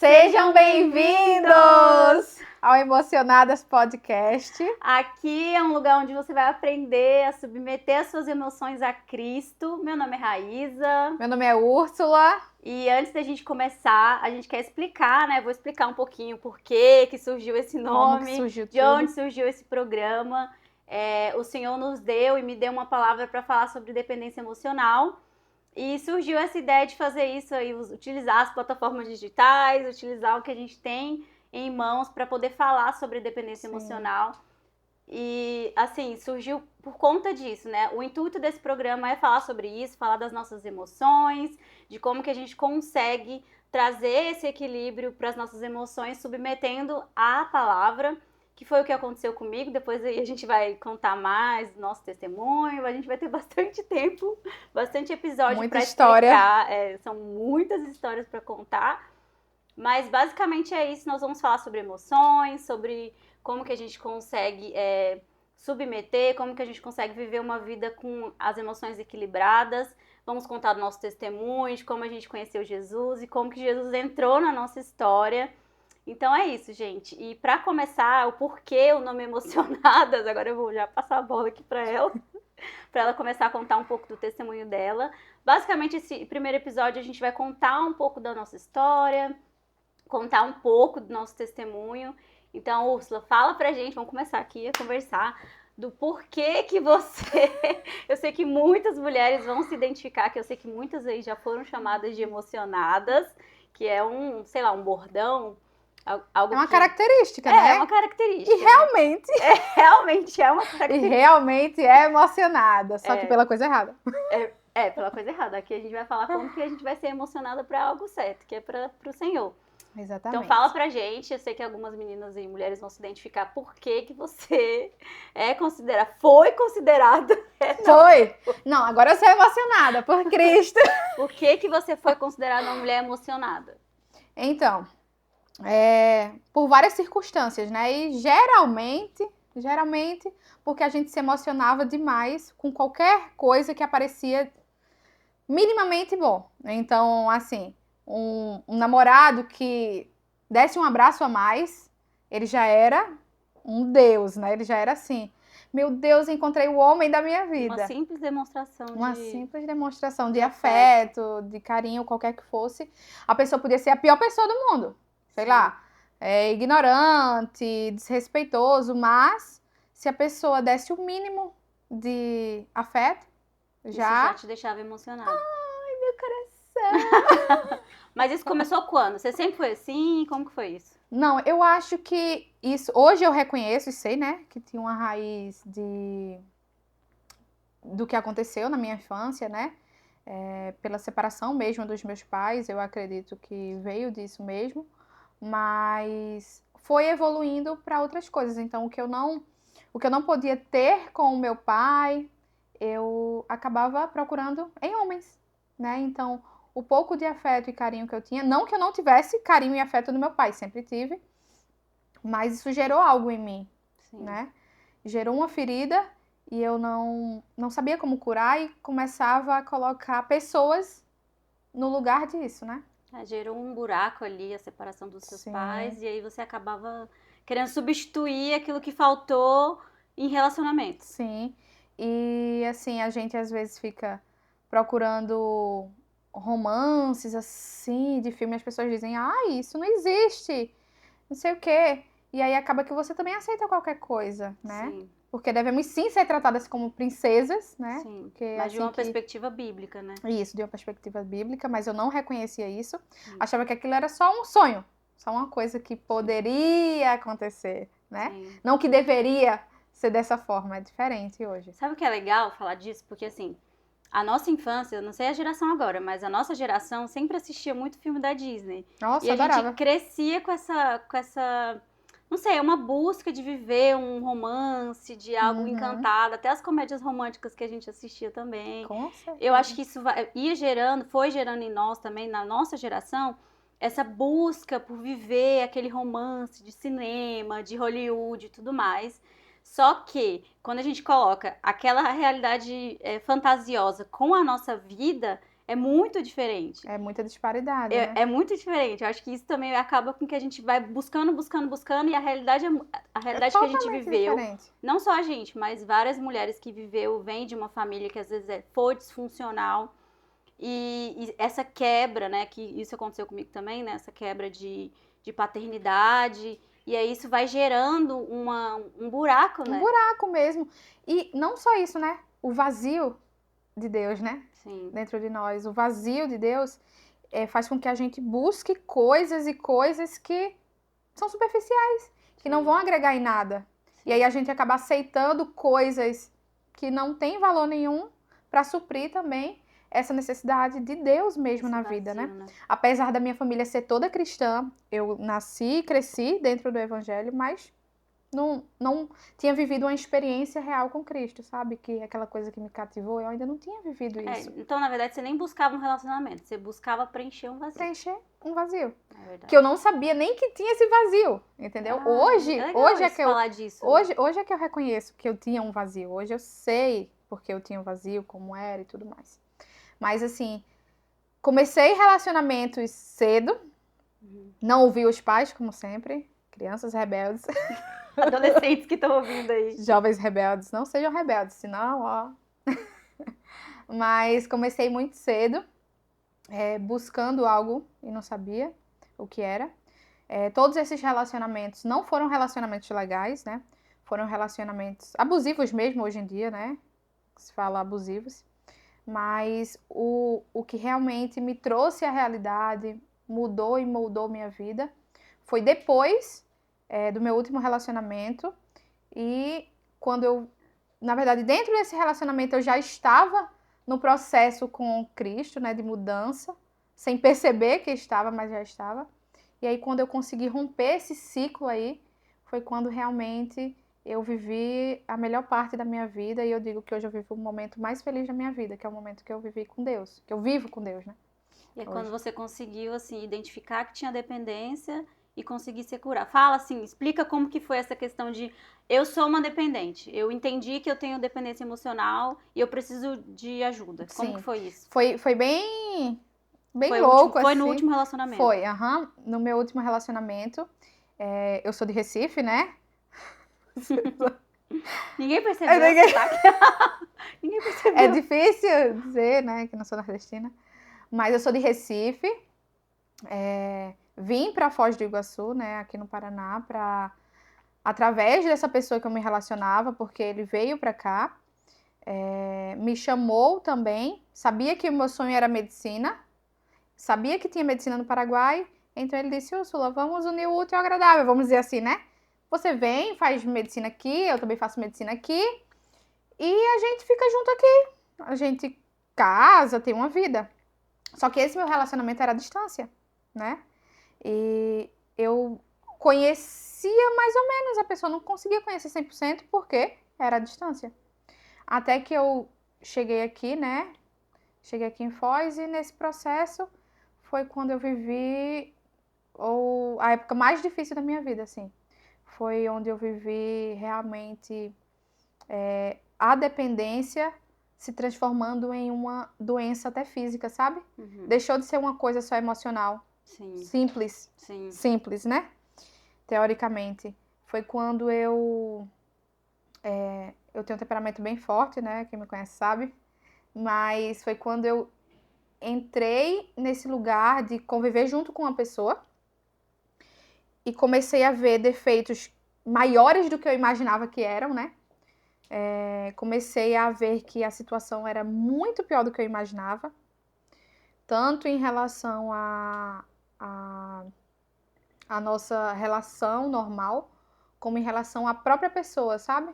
Sejam bem-vindos ao Emocionadas Podcast. Aqui é um lugar onde você vai aprender a submeter as suas emoções a Cristo. Meu nome é Raíza. Meu nome é Úrsula. E antes da gente começar, a gente quer explicar, né? Vou explicar um pouquinho por que surgiu esse nome, de onde surgiu esse programa. O Senhor nos deu e me deu uma palavra para falar sobre dependência emocional. E surgiu essa ideia de fazer isso aí, utilizar as plataformas digitais, utilizar o que a gente tem em mãos para poder falar sobre dependência emocional. E, assim, surgiu por conta disso, né? O intuito desse programa é falar sobre isso, falar das nossas emoções, de como que a gente consegue trazer esse equilíbrio para as nossas emoções, submetendo à palavra, que foi o que aconteceu comigo. Depois aí a gente vai contar mais do nosso testemunho, a gente vai ter bastante tempo, bastante episódio para explicar. São muitas histórias para contar, mas basicamente é isso. Nós vamos falar sobre emoções, sobre como que a gente consegue submeter, como que a gente consegue viver uma vida com as emoções equilibradas. Vamos contar do nosso testemunho, de como a gente conheceu Jesus e como que Jesus entrou na nossa história. Então é isso, gente. E para começar, o porquê o nome Emocionadas, agora eu vou já passar a bola aqui para ela começar a contar um pouco do testemunho dela. Basicamente, esse primeiro episódio a gente vai contar um pouco da nossa história, contar um pouco do nosso testemunho. Então, Úrsula, fala pra gente, vamos começar aqui a conversar do porquê que você... Eu sei que muitas mulheres vão se identificar, que eu sei que muitas aí já foram chamadas de emocionadas, que é um bordão, algo é uma característica, né? É uma característica. E realmente... realmente é uma característica. E realmente é emocionada, só que pela coisa errada. Pela coisa errada. Aqui a gente vai falar como que a gente vai ser emocionada para algo certo, que é para o Senhor. Exatamente. Então fala pra gente, eu sei que algumas meninas e mulheres vão se identificar por que você foi considerada... Foi! Não, agora eu sou emocionada, por Cristo. Por que você foi considerada uma mulher emocionada? Então, por várias circunstâncias, né? E geralmente, porque a gente se emocionava demais com qualquer coisa que aparecia minimamente bom. Então, assim, um namorado que desse um abraço a mais, ele já era um deus, né? Ele já era assim, meu Deus, encontrei o homem da minha vida. Uma simples demonstração de afeto, de carinho, qualquer que fosse. A pessoa podia ser a pior pessoa do mundo. Sei lá, ignorante, desrespeitoso, mas se a pessoa desse o mínimo de afeto, já te deixava emocionada. Ai, meu coração! Mas isso começou quando? Você sempre foi assim? Como que foi isso? Não, eu acho que isso... Hoje eu reconheço e sei, né, que tinha uma raiz do que aconteceu na minha infância, né? Pela separação mesmo dos meus pais, eu acredito que veio disso mesmo. Mas foi evoluindo para outras coisas. Então, o que eu não podia ter com o meu pai, eu acabava procurando em homens, né? Então, o pouco de afeto e carinho que eu tinha, não que eu não tivesse carinho e afeto do meu pai, sempre tive, mas isso gerou algo em mim, né? Gerou uma ferida e eu não sabia como curar e começava a colocar pessoas no lugar disso, né? Gerou um buraco ali, a separação dos seus pais, e aí você acabava querendo substituir aquilo que faltou em relacionamento. Sim, e assim, a gente às vezes fica procurando romances assim, de filme, as pessoas dizem, isso não existe, não sei o quê. E aí acaba que você também aceita qualquer coisa, né? Sim. Porque devemos sim ser tratadas como princesas, né? Sim, porque, mas de uma perspectiva bíblica, né? Isso, de uma perspectiva bíblica, mas eu não reconhecia isso. Achava que aquilo era só um sonho, só uma coisa que poderia acontecer, né? Não que deveria ser dessa forma, é diferente hoje. Sabe o que é legal falar disso? Porque assim, a nossa infância, eu não sei a geração agora, mas a nossa geração sempre assistia muito filme da Disney. Nossa, e a adorava. gente crescia com essa, não sei, uma busca de viver um romance, de algo encantado, até as comédias românticas que a gente assistia também. Com certeza. Eu acho que isso foi gerando em nós também, na nossa geração, essa busca por viver aquele romance de cinema, de Hollywood e tudo mais. Só que, quando a gente coloca aquela realidade fantasiosa com a nossa vida, é muito diferente. É muita disparidade, né? É muito diferente. Eu acho que isso também acaba com que a gente vai buscando, e a realidade que a gente viveu, diferente. Não só a gente, mas várias mulheres que vêm de uma família que às vezes foi disfuncional. E essa quebra, né, que isso aconteceu comigo também, né, essa quebra de paternidade, e aí isso vai gerando um buraco, né? Um buraco mesmo. E não só isso, né? O vazio de Deus, né? Sim. Dentro de nós. O vazio de Deus faz com que a gente busque coisas e coisas que são superficiais, que não vão agregar em nada. Sim. E aí a gente acaba aceitando coisas que não têm valor nenhum para suprir também essa necessidade de Deus mesmo na vida, né? Apesar da minha família ser toda cristã, eu nasci e cresci dentro do evangelho, mas não tinha vivido uma experiência real com Cristo, sabe? Que aquela coisa que me cativou, eu ainda não tinha vivido isso. Então, na verdade, você nem buscava um relacionamento, você buscava preencher um vazio. Preencher um vazio. Que eu não sabia nem que tinha esse vazio, entendeu? Hoje é que falar disso. Hoje é que eu reconheço que eu tinha um vazio. Hoje eu sei porque eu tinha um vazio, como era e tudo mais. Mas assim, comecei relacionamentos cedo, não ouvi os pais, como sempre, crianças rebeldes. Adolescentes que estão ouvindo aí. Jovens rebeldes, não sejam rebeldes, senão, ó. Mas comecei muito cedo, buscando algo e não sabia o que era. Todos esses relacionamentos não foram relacionamentos legais, né? Foram relacionamentos abusivos mesmo hoje em dia, né? Se fala abusivos. Mas o que realmente me trouxe a realidade, mudou e moldou minha vida, foi depois do meu último relacionamento. E quando eu, na verdade, dentro desse relacionamento eu já estava no processo com Cristo, né, de mudança, sem perceber que estava, mas já estava. E aí quando eu consegui romper esse ciclo aí, foi quando realmente eu vivi a melhor parte da minha vida, e eu digo que hoje eu vivo o momento mais feliz da minha vida, que é o momento que eu vivi com Deus, que eu vivo com Deus, né? E é quando você conseguiu, assim, identificar que tinha dependência e conseguir se curar. Fala, assim, explica como que foi essa questão de eu sou uma dependente, eu entendi que eu tenho dependência emocional e eu preciso de ajuda. Sim. Como que foi isso? Foi bem louco, Foi no último relacionamento? Foi, no meu último relacionamento. Eu sou de Recife, né? Ninguém percebeu. Ninguém percebeu. É difícil dizer, né, que não sou nordestina. Mas eu sou de Recife. Vim para Foz do Iguaçu, né, aqui no Paraná, através dessa pessoa que eu me relacionava, porque ele veio para cá, me chamou também, sabia que o meu sonho era medicina, sabia que tinha medicina no Paraguai, então ele disse: Úrsula, vamos unir o útil ao agradável, vamos dizer assim, né? Você vem, faz medicina aqui, eu também faço medicina aqui, e a gente fica junto aqui. A gente casa, tem uma vida. Só que esse meu relacionamento era à distância, né? E eu conhecia mais ou menos a pessoa, não conseguia conhecer 100% porque era à distância. Até que eu cheguei aqui, né? Cheguei aqui em Foz, e nesse processo foi quando eu vivi a época mais difícil da minha vida, assim. Foi onde eu vivi realmente a dependência se transformando em uma doença até física, sabe? Uhum. Deixou de ser uma coisa só emocional. Sim. Simples. Sim. Simples, né? Teoricamente. Foi quando eu tenho um temperamento bem forte, né? Quem me conhece sabe. Mas foi quando eu entrei nesse lugar de conviver junto com uma pessoa e comecei a ver defeitos maiores do que eu imaginava que eram, né? Comecei a ver que a situação era muito pior do que eu imaginava, tanto em relação à nossa relação normal, como em relação à própria pessoa, sabe?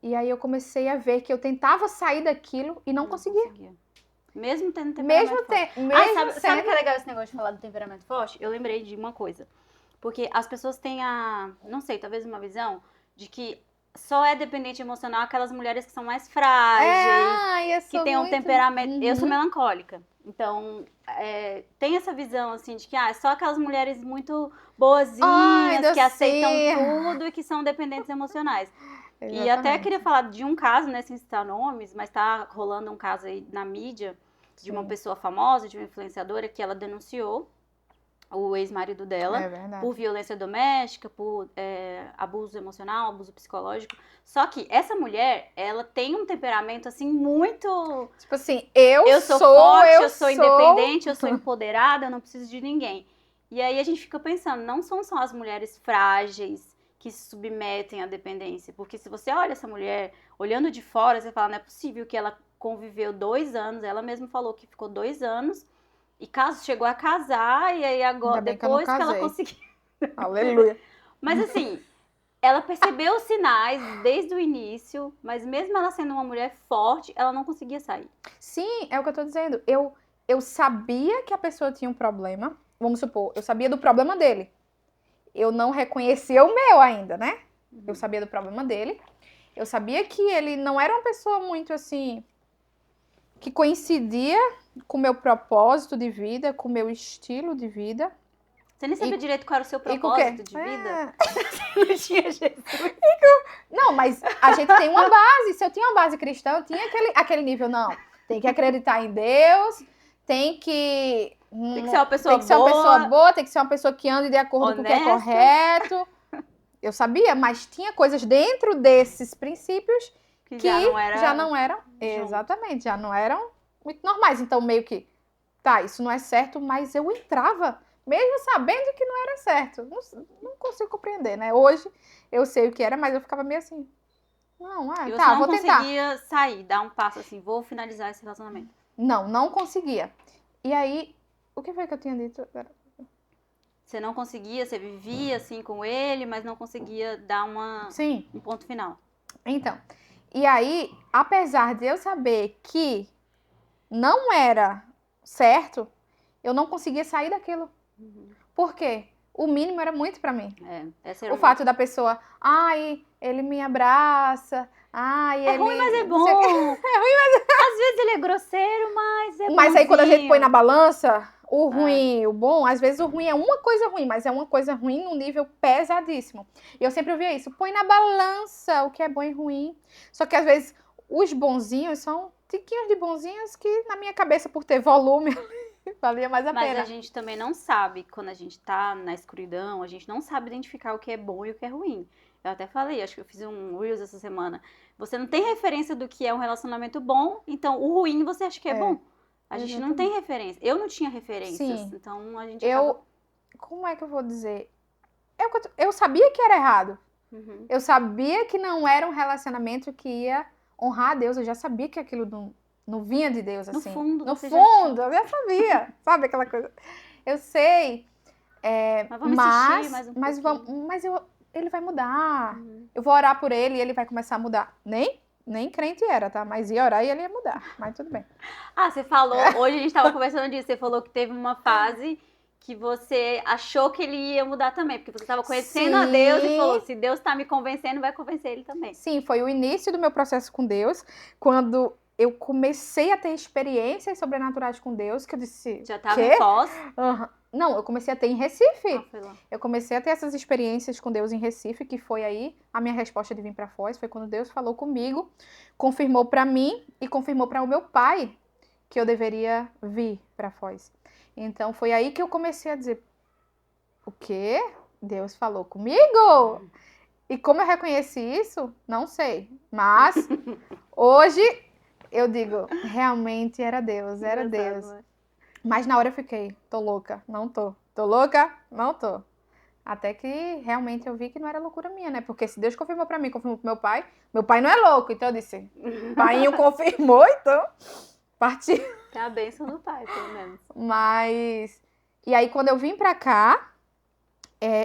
E aí eu comecei a ver que eu tentava sair daquilo e não conseguia. Mesmo tendo temperamento forte. Sabe que é legal esse negócio de falar do temperamento forte? Eu lembrei de uma coisa. Porque as pessoas têm não sei, talvez uma visão de que só é dependente emocional aquelas mulheres que são mais frágeis, que têm um temperamento... Uhum. Eu sou melancólica. Então, tem essa visão, assim, de que só aquelas mulheres muito boazinhas, que aceitam tudo e que são dependentes emocionais. Exatamente. E até queria falar de um caso, né, sem citar nomes, mas tá rolando um caso aí na mídia, de uma pessoa famosa, de uma influenciadora, que ela denunciou o ex-marido dela por violência doméstica, por abuso emocional, abuso psicológico. Só que essa mulher, ela tem um temperamento, assim, muito... Tipo assim, eu sou forte, eu sou independente, eu sou empoderada, eu não preciso de ninguém. E aí a gente fica pensando, não são só as mulheres frágeis que se submetem à dependência. Porque se você olha essa mulher, olhando de fora, você fala, não é possível que ela conviveu 2 anos, ela mesma falou que ficou 2 anos, e chegou a casar, e aí agora, depois que ela conseguiu... Aleluia. Mas assim, ela percebeu os sinais desde o início, mas mesmo ela sendo uma mulher forte, ela não conseguia sair. Sim, é o que eu tô dizendo. Eu sabia que a pessoa tinha um problema, vamos supor, eu sabia do problema dele. Eu não reconhecia o meu ainda, né? Eu sabia do problema dele. Eu sabia que ele não era uma pessoa muito assim, que coincidia com o meu propósito de vida, com o meu estilo de vida. Você nem sabia direito qual era o seu propósito de vida? Você não tinha Jesus. Não, mas a gente tem uma base. Se eu tinha uma base cristã, eu tinha aquele nível, não. Tem que acreditar em Deus, tem que ser uma pessoa boa. Tem que ser uma pessoa boa, tem que ser uma pessoa que ande de acordo com o que é correto. Eu sabia, mas tinha coisas dentro desses princípios que já não eram. Exatamente, já não eram muito normais. Então, meio que, tá, isso não é certo, mas eu entrava, mesmo sabendo que não era certo. Não consigo compreender, né? Hoje eu sei o que era, mas eu ficava meio assim. Não, vou tentar. Você não conseguia sair, dar um passo assim, vou finalizar esse relacionamento. Não conseguia. E aí, o que foi que eu tinha dito? Você não conseguia, você vivia assim com ele, mas não conseguia dar um ponto final. Então, e aí, apesar de eu saber que não era certo, eu não conseguia sair daquilo. Por quê? O mínimo era muito pra mim. O fato da pessoa, ele me abraça, é ruim, mas é bom. É ruim, mas... Às vezes ele é grosseiro, mas é bom. Mas aí quando a gente põe na balança, o ruim, o bom, às vezes o ruim é uma coisa ruim, mas é uma coisa ruim num nível pesadíssimo. E eu sempre ouvia isso, põe na balança o que é bom e ruim. Só que às vezes os bonzinhos são tiquinhos de bonzinhos que na minha cabeça, por ter volume, valia mais a pena. Mas a gente também não sabe, quando a gente tá na escuridão, a gente não sabe identificar o que é bom e o que é ruim. Eu até falei, acho que eu fiz um Reels essa semana. Você não tem referência do que é um relacionamento bom, então o ruim você acha que é bom. A gente não tem referência. Eu não tinha referências, então a gente acaba... Como é que eu vou dizer? Eu sabia que era errado. Eu sabia que não era um relacionamento que ia honrar a Deus. Eu já sabia que aquilo não vinha de Deus, assim. No fundo, eu já sabia. Sabe aquela coisa? Eu sei. Mas vamos insistir mais um pouquinho. Mas ele vai mudar. Eu vou orar por ele e ele vai começar a mudar. Nem crente era, tá? Mas ia orar e ele ia mudar. Mas tudo bem. Você falou, hoje a gente tava conversando disso, você falou que teve uma fase que você achou que ele ia mudar também, porque você estava conhecendo a Deus e falou, se Deus tá me convencendo, vai convencer ele também. Sim, foi o início do meu processo com Deus, quando eu comecei a ter experiências sobrenaturais com Deus, que eu disse... Já tava em Foz? Não, eu comecei a ter em Recife. Eu comecei a ter essas experiências com Deus em Recife, que foi aí a minha resposta de vir para Foz. Foi quando Deus falou comigo, confirmou para mim e confirmou para o meu pai que eu deveria vir para Foz. Então, foi aí que eu comecei a dizer, o quê? Deus falou comigo? E como eu reconheci isso? Não sei. Mas, hoje, eu digo, realmente era Deus, era Deus. Mas na hora eu fiquei, tô louca, não tô. Tô louca, não tô. Até que realmente eu vi que não era loucura minha, né? Porque se Deus confirmou pra mim, confirmou pro meu pai não é louco. Então eu disse, paiinho confirmou, então partiu. É a bênção do pai, pelo menos. Mas, e aí quando eu vim pra cá,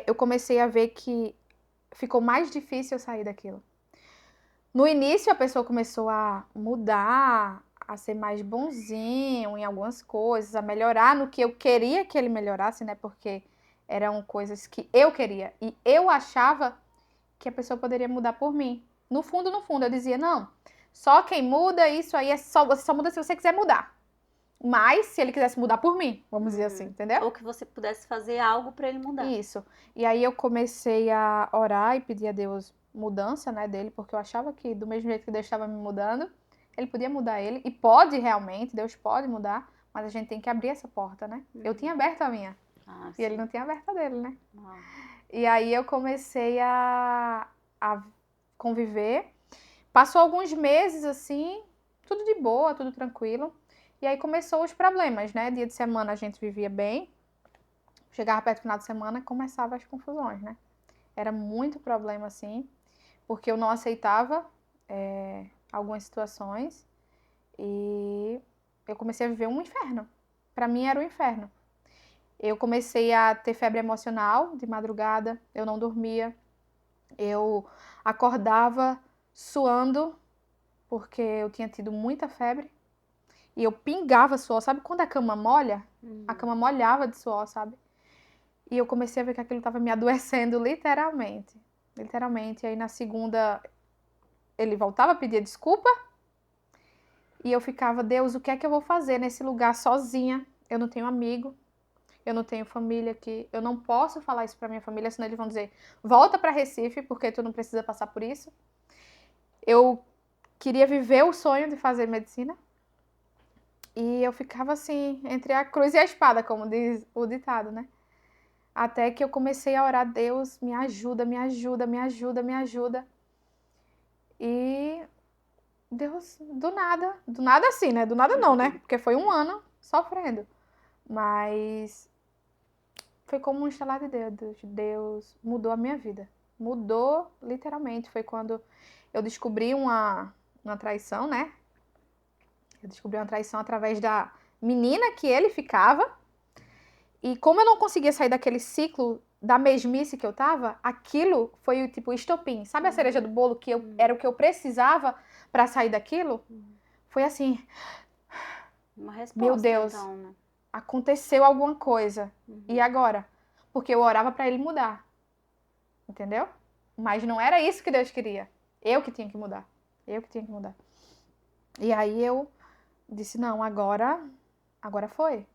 eu comecei a ver que ficou mais difícil eu sair daquilo. No início a pessoa começou a mudar, a ser mais bonzinho em algumas coisas, a melhorar no que eu queria que ele melhorasse, né? Porque eram coisas que eu queria. E eu achava que a pessoa poderia mudar por mim. No fundo, eu dizia, não, só quem muda, isso aí você só muda se você quiser mudar. Mas se ele quisesse mudar por mim, vamos dizer assim, entendeu? Ou que você pudesse fazer algo para ele mudar. Isso. E aí eu comecei a orar e pedir a Deus mudança, né, dele, porque eu achava que do mesmo jeito que Deus estava me mudando, Ele podia mudar ele, e pode realmente, Deus pode mudar, mas a gente tem que abrir essa porta, né? Eu tinha aberto a minha, e ele não tinha aberto a dele, né? E aí eu comecei a conviver. Passou alguns meses, assim, tudo de boa, tudo tranquilo. E aí começou os problemas, né? Dia de semana a gente vivia bem. Chegava perto do final de semana e começava as confusões, né? Era muito problema, assim, porque eu não aceitava algumas situações e eu comecei a viver um inferno. Para mim era um inferno. Eu comecei a ter febre emocional de madrugada, eu não dormia, eu acordava suando, porque eu tinha tido muita febre, e eu pingava suor, sabe quando a cama molha? A cama molhava de suor, sabe? E eu comecei a ver que aquilo estava me adoecendo, literalmente. Literalmente. E aí na segunda, ele voltava a pedir desculpa, e eu ficava, Deus, o que é que eu vou fazer nesse lugar sozinha? Eu não tenho amigo, eu não tenho família aqui, eu não posso falar isso pra minha família, senão eles vão dizer, volta pra Recife, porque tu não precisa passar por isso. Eu queria viver o sonho de fazer medicina, e eu ficava assim, entre a cruz e a espada, como diz o ditado, né? Até que eu comecei a orar, Deus, me ajuda, me ajuda, me ajuda, me ajuda. E Deus, do nada assim, né? Do nada não, né? Porque foi um ano sofrendo. Mas foi como um estalar de dedos. Deus mudou a minha vida. Mudou literalmente. Foi quando eu descobri uma traição, né? Eu descobri uma traição através da menina que ele ficava. E como eu não conseguia sair daquele ciclo da mesmice que eu tava, aquilo foi o tipo estopim. Sabe a cereja do bolo que era o que eu precisava pra sair daquilo? Foi assim. Uma resposta, meu Deus, então, né? Aconteceu alguma coisa. E agora? Porque eu orava pra ele mudar. Entendeu? Mas não era isso que Deus queria. Eu que tinha que mudar. Eu que tinha que mudar. E aí eu disse, não, agora foi.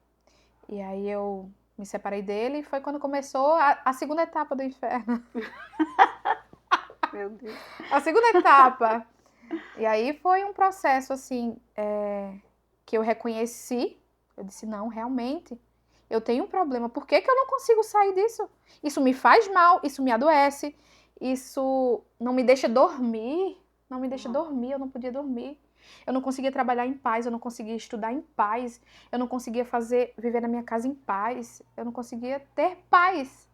E aí eu me separei dele e foi quando começou a segunda etapa do inferno. Meu Deus. A segunda etapa. E aí foi um processo, assim, que eu reconheci. Eu disse, não, realmente, eu tenho um problema. Por que que eu não consigo sair disso? Isso me faz mal, isso me adoece, isso não me deixa dormir. Não me deixa dormir, eu não podia dormir. Eu não conseguia trabalhar em paz, eu não conseguia estudar em paz, eu não conseguia viver na minha casa em paz, eu não conseguia ter paz.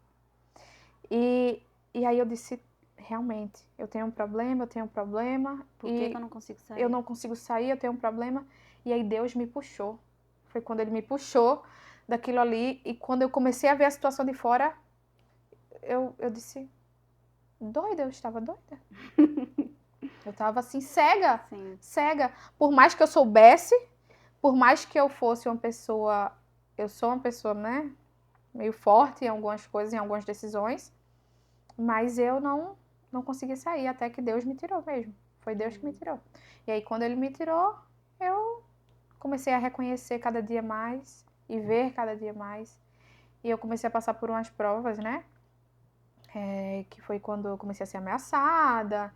E aí eu disse, realmente, eu tenho um problema. Por que que eu não consigo sair? Eu não consigo sair, eu tenho um problema. E aí Deus me puxou. Foi quando ele me puxou daquilo ali. E quando eu comecei a ver a situação de fora, eu disse, doida, eu estava doida. Eu estava assim, cega. Sim. Cega. Por mais que eu soubesse, por mais que eu fosse uma pessoa... Eu sou uma pessoa, né? Meio forte em algumas coisas, em algumas decisões. Mas eu não conseguia sair, até que Deus me tirou mesmo. Foi Deus que me tirou. E aí, quando ele me tirou, eu comecei a reconhecer cada dia mais e ver cada dia mais. E eu comecei a passar por umas provas, né? Que foi quando eu comecei a ser ameaçada,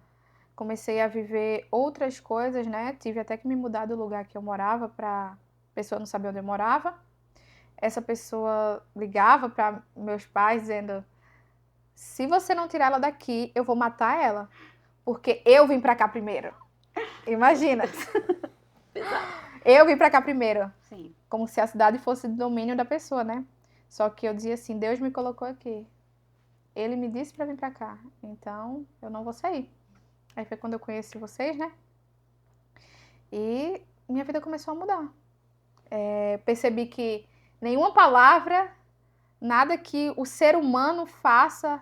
comecei a viver outras coisas, né? Tive até que me mudar do lugar que eu morava pra pessoa não saber onde eu morava. Essa pessoa ligava para meus pais dizendo, se você não tirar ela daqui, eu vou matar ela. Porque eu vim pra cá primeiro. Imagina. Eu vim pra cá primeiro. Sim. Como se a cidade fosse do domínio da pessoa, né? Só que eu dizia assim, Deus me colocou aqui. Ele me disse pra vir pra cá. Então, eu não vou sair. Aí foi quando eu conheci vocês, né? E minha vida começou a mudar. Percebi que nenhuma palavra, nada que o ser humano faça,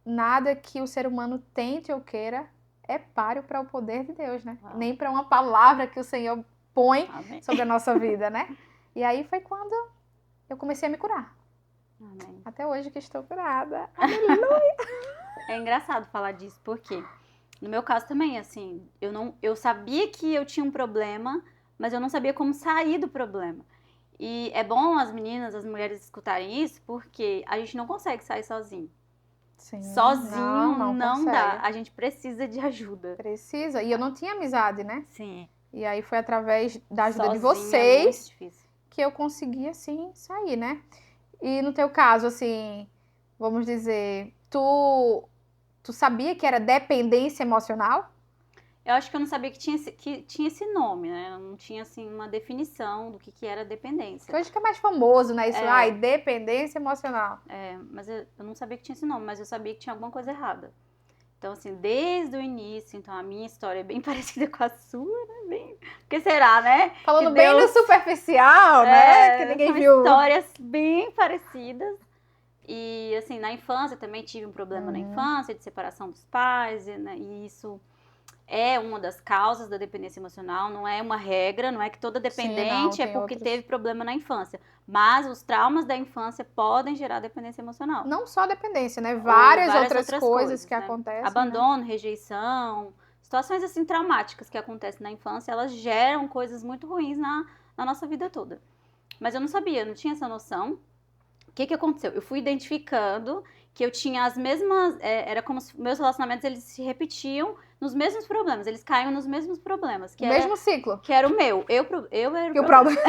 nada que o ser humano tente ou queira, é páreo para o poder de Deus, né? Nem para uma palavra que o Senhor põe sobre a nossa vida, né? E aí foi quando eu comecei a me curar. Amém. Até hoje que estou curada. Aleluia! É engraçado falar disso, porque no meu caso também, assim, eu sabia que eu tinha um problema, mas eu não sabia como sair do problema. E é bom as meninas, as mulheres escutarem isso, porque a gente não consegue sair sozinho. Sim, Sozinho não consegue. dá. A gente precisa de ajuda. Precisa. E eu não tinha amizade, né? Sim. E aí foi através da ajuda de Sozinha é vocês muito difícil. que eu consegui, assim, sair, né? E no teu caso, assim, vamos dizer, tu sabia que era dependência emocional? Eu acho que eu não sabia que tinha esse nome, né? Eu não tinha, assim, uma definição do que era dependência. Que hoje que é mais famoso, né? Isso, dependência emocional. Mas eu não sabia que tinha esse nome, mas eu sabia que tinha alguma coisa errada. Então, assim, desde o início, então a minha história é bem parecida com a sua, né? Bem... Porque será, né? Falando bem no superficial, né? Que ninguém são viu. Histórias bem parecidas. E, assim, na infância também tive um problema na infância, de separação dos pais, né? E isso é uma das causas da dependência emocional, não é uma regra, não é que toda dependente é porque teve problema na infância. Mas os traumas da infância podem gerar dependência emocional. Não só dependência, né? Várias outras coisas que né? acontecem. Abandono, né? Rejeição, situações assim traumáticas que acontecem na infância, elas geram coisas muito ruins na nossa vida toda. Mas eu não sabia, não tinha essa noção. O que aconteceu? Eu fui identificando que eu tinha as mesmas... era como se meus relacionamentos, eles se repetiam nos mesmos problemas. Eles caíam nos mesmos problemas. Que mesmo ciclo. Que era o meu. Eu era o problema.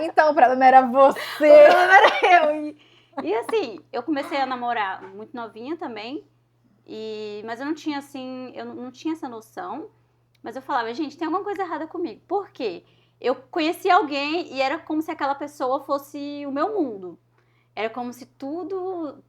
Então, o problema era você. O problema era eu. E assim, eu comecei a namorar muito novinha também. Mas eu não tinha, assim... Eu não tinha essa noção. Mas eu falava, gente, tem alguma coisa errada comigo. Por quê? Eu conheci alguém e era como se aquela pessoa fosse o meu mundo. Era como se tudo